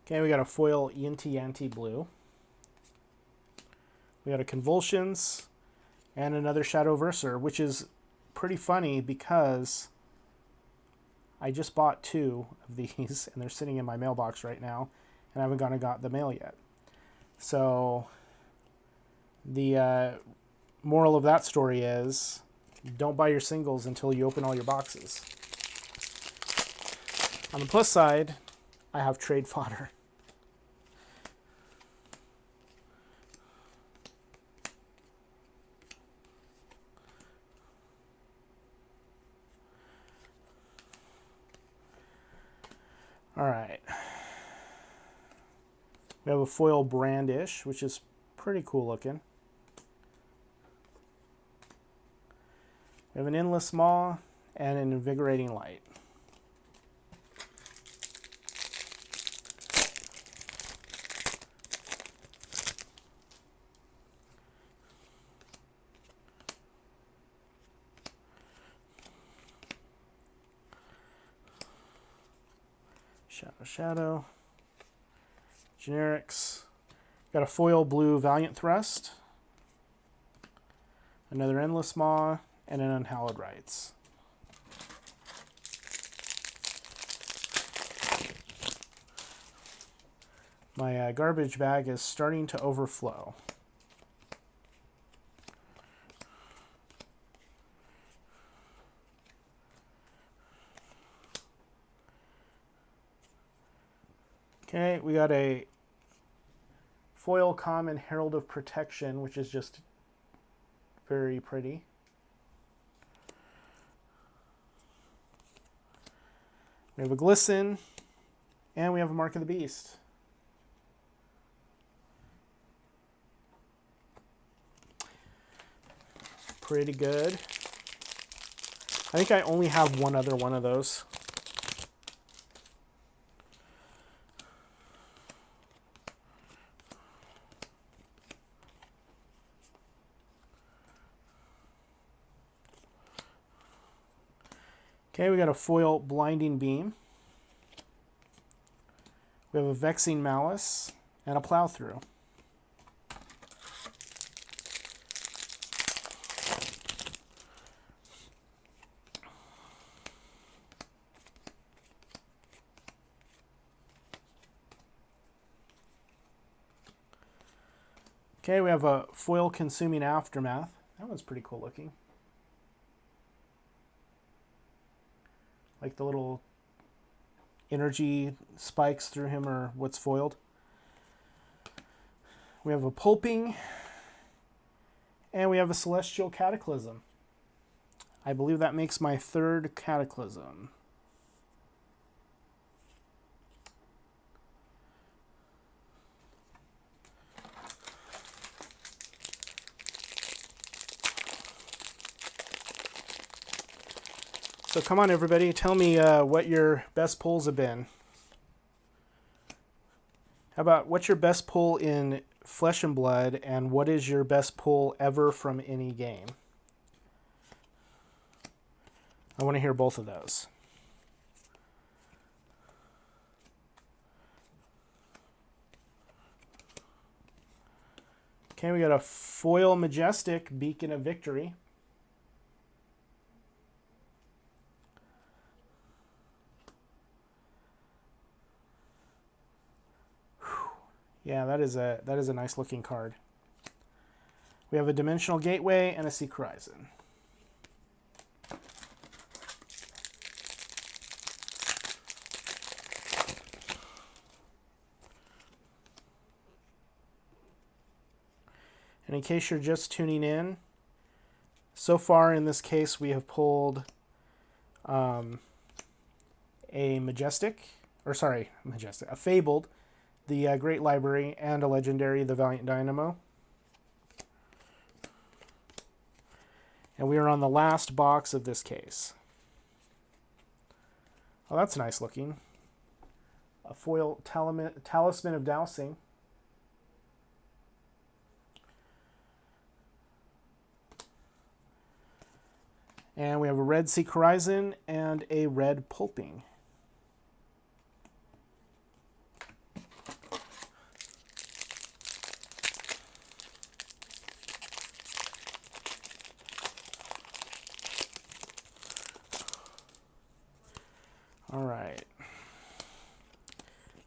Speaker 1: Okay, we got a foil Yinti Yanti blue. We got a Convulsions and another Shadow Verser, which is pretty funny because I just bought 2 of these and they're sitting in my mailbox right now and I haven't gone and got the mail yet. So the moral of that story is don't buy your singles until you open all your boxes. On the plus side, I have trade fodder. All right. We have a foil Brandish, which is pretty cool looking. We have an Endless Maw and an Invigorating Light. Shadow. Generics. Got a foil blue Valiant Thrust. Another Endless Maw. And an Unhallowed Rites. My garbage bag is starting to overflow. Okay, we got a foil common Herald of Protection, which is just very pretty. We have a Glisten, and we have a Mark of the Beast. Pretty good. I think I only have one other one of those. Okay, we got a foil Blinding Beam. We have a Vexing Malice and a Plowthrough. Okay, we have a foil Consuming Aftermath. That one's pretty cool looking. Like the little energy spikes through him or what's foiled. We have a Pulping. And we have a Celestial Cataclysm. I believe that makes my third Cataclysm. So come on, everybody, tell me what your best pulls have been. How about what's your best pull in Flesh and Blood, and what is your best pull ever from any game? I want to hear both of those. Okay, we got a foil Majestic Beacon of Victory. Yeah, that is a nice looking card. We have a Dimensional Gateway and a Seek Horizon. And in case you're just tuning in, so far in this case we have pulled a Fabled, the Great Library, and a Legendary, the Valiant Dynamo. And we are on the last box of this case. Oh, that's nice looking. A foil Talisman of Dowsing. And we have a red Seek Horizon and a red Pulping. All right.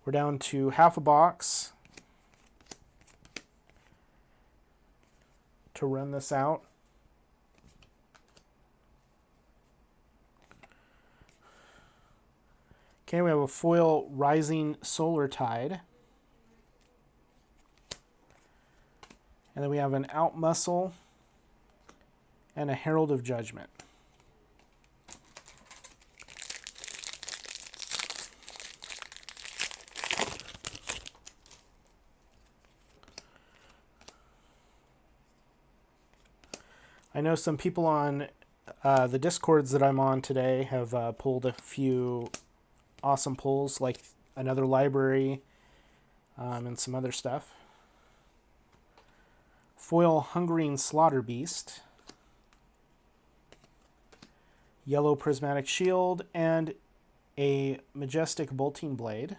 Speaker 1: We're down to half a box to run this out. Okay, we have a foil Rising Solar Tide. And then we have an Outmuscle and a Herald of Judgment. I know some people on the Discords that I'm on today have pulled a few awesome pulls, like another library and some other stuff. Foil Hungering Slaughter Beast, yellow Prismatic Shield, and a Majestic Bolting Blade.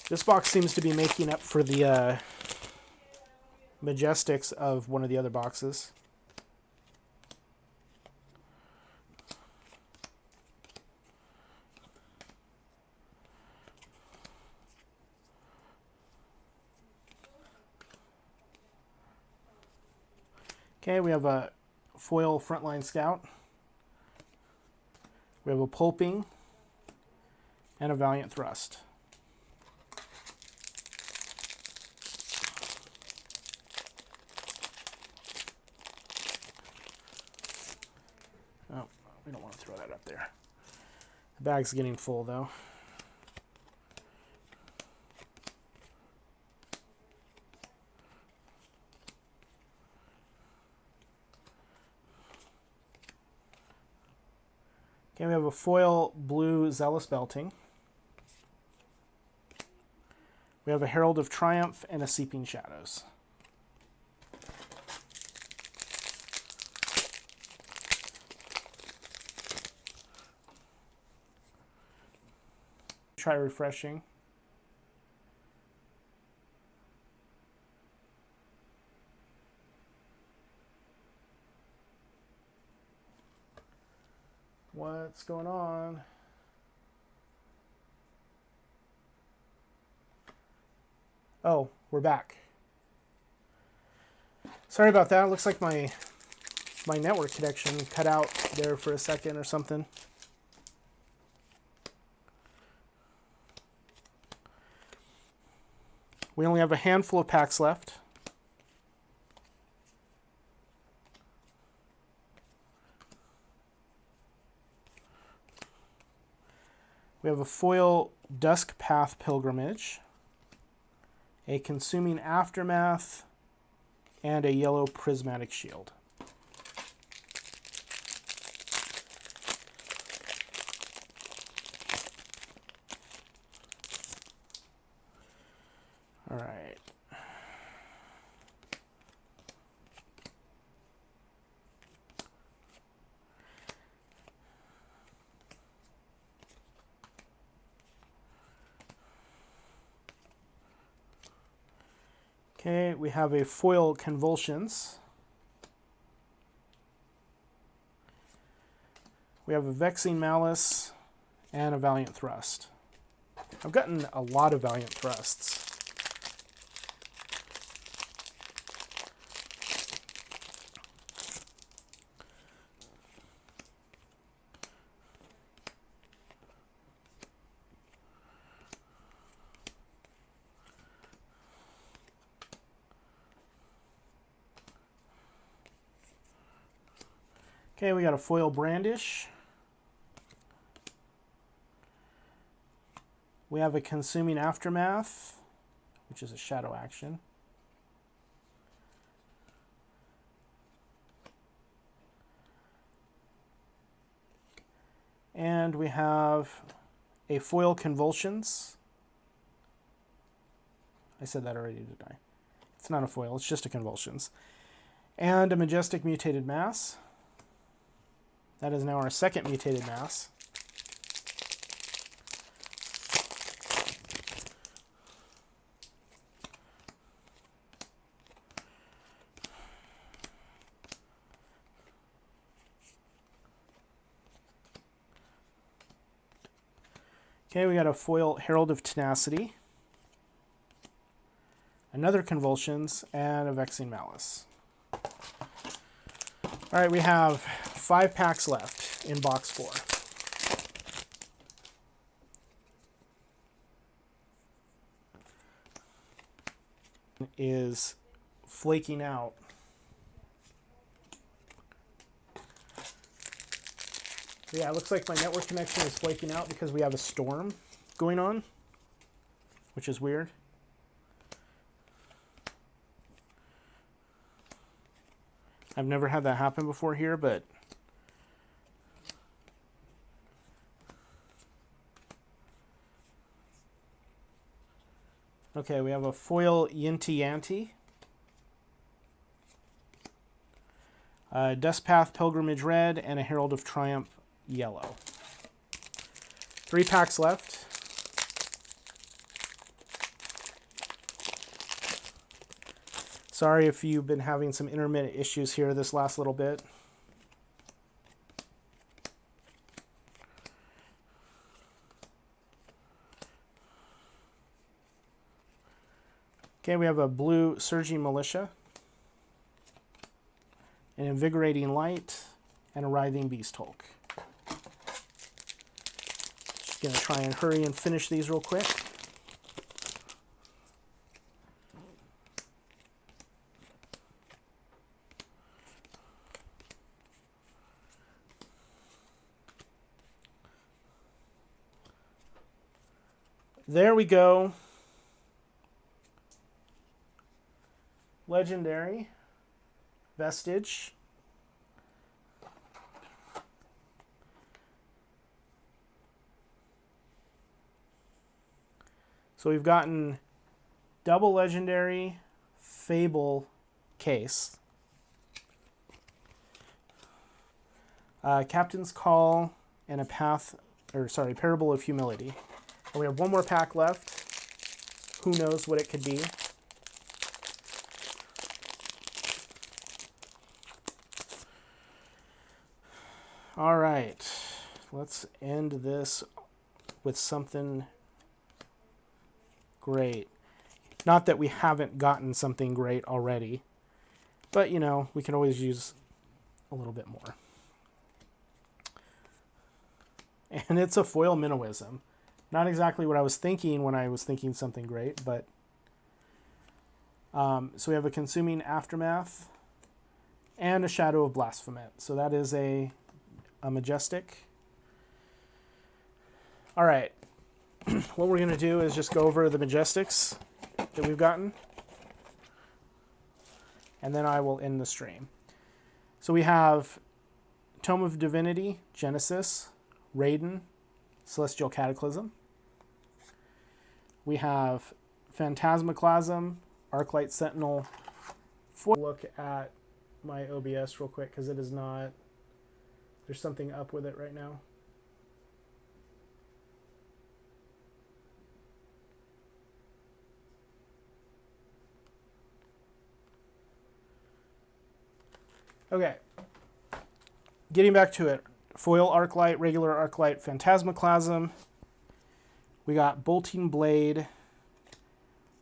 Speaker 1: This box seems to be making up for the Majestics of one of the other boxes. Okay, we have a foil Frontline Scout. We have a Pulping and a Valiant Thrust. Oh, we don't want to throw that up there. The bag's getting full though. Okay, we have a foil blue Zealous Belting. We have a Herald of Triumph and a Seeping Shadows. try refreshing. What's going on? Oh, we're back. Sorry about that. It looks like my network connection cut out there for a second or something. We only have a handful of packs left. We have a foil Dusk Path Pilgrimage, a Consuming Aftermath, and a yellow Prismatic Shield. All right. Okay, we have a foil Convulsions. We have a Vexing Malice and a Valiant Thrust. I've gotten a lot of Valiant Thrusts. Okay, we got a foil Brandish. We have a Consuming Aftermath, which is a shadow action. And we have a foil Convulsions. I said that already, didn't I? It's not a foil, it's just a Convulsions. And a Majestic Mutated Mass. That is now our second Mutated Mass. Okay, we got a foil Herald of Tenacity, another Convulsions, and a Vexing Malice. All right, we have 5 packs left in box 4. Is flaking out. Yeah, it looks like my network connection is flaking out because we have a storm going on, which is weird. I've never had that happen before here, but okay, we have a foil Yinti Yanti, Dustpath Pilgrimage Red, and a Herald of Triumph Yellow. 3 packs left. Sorry if you've been having some intermittent issues here this last little bit. Okay, we have a blue Surging Militia, an Invigorating Light, and a Writhing Beast Hulk. Just gonna try and hurry and finish these real quick. There we go. Legendary Vestige. So we've gotten double legendary Fable case. Captain's Call and a Parable of Humility. And we have one more pack left. Who knows what it could be? All right, let's end this with something great. Not that we haven't gotten something great already, but you know, we can always use a little bit more. And it's a foil Minnowism. Not exactly what I was thinking when I was thinking something great, but so we have a Consuming Aftermath and a Shadow of Blasphemous. So that is a Majestic. All right, what we're going to do is just go over the Majestics that we've gotten, and then I will end the stream. So we have Tome of Divinity, Genesis, Raiden, Celestial Cataclysm. We have Phantasmaclasm, Arclight Sentinel. Look at my OBS real quick because it is not... There's something up with it right now. Okay. Getting back to it. Foil Arclight, regular Arclight, Phantasmaclasm. We got Bolting Blade,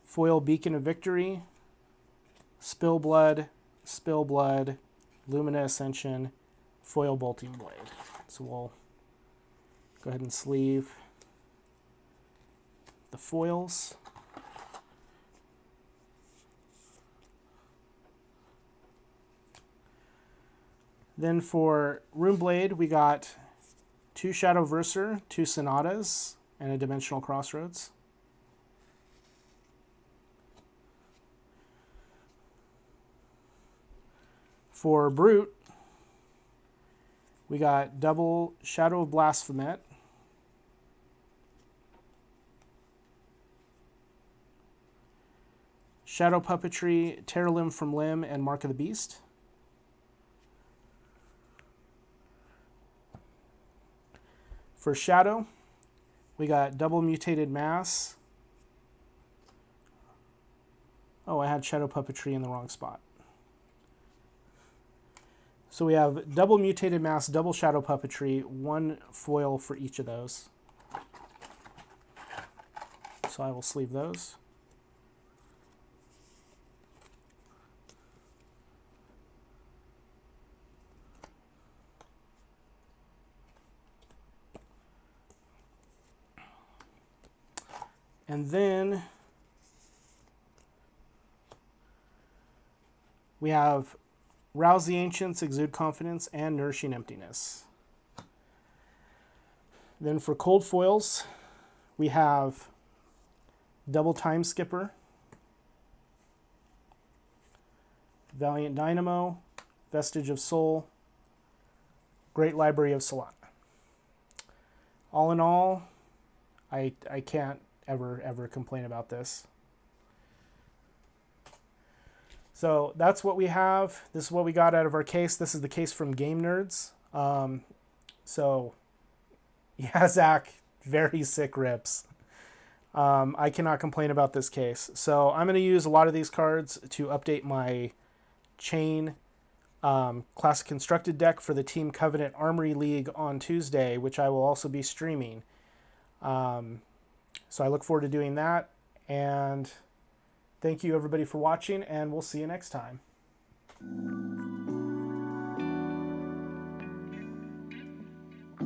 Speaker 1: Foil Beacon of Victory, Spill Blood, Lumina Ascension, Foil Bolting Blade. So we'll go ahead and sleeve the foils. Then for Runeblade, we got 2 Shadow Verser, 2 Sonatas, and a Dimensional Crossroads. For Brute, we got double Shadow of Blasphemous, Shadow Puppetry, Tear Limb from Limb, and Mark of the Beast. For Shadow, we got double Mutated Mass. Oh, I had Shadow Puppetry in the wrong spot. So we have double Mutated Mass, double Shadow Puppetry, 1 foil for each of those. So I will sleeve those. And then we have Rouse the Ancients, Exude Confidence, and Nourishing Emptiness. Then for cold foils, we have Double Time Skipper, Valiant Dynamo, Vestige of Soul, Great Library of Solana. All in all, I can't ever complain about this. So that's what we have. This is what we got out of our case. This is the case from Game Nerds. So yeah, Zach, very sick rips. I cannot complain about this case. So I'm going to use a lot of these cards to update my chain classic constructed deck for the Team Covenant Armory League on Tuesday, which I will also be streaming. So I look forward to doing that, and thank you everybody for watching, and we'll see you next time.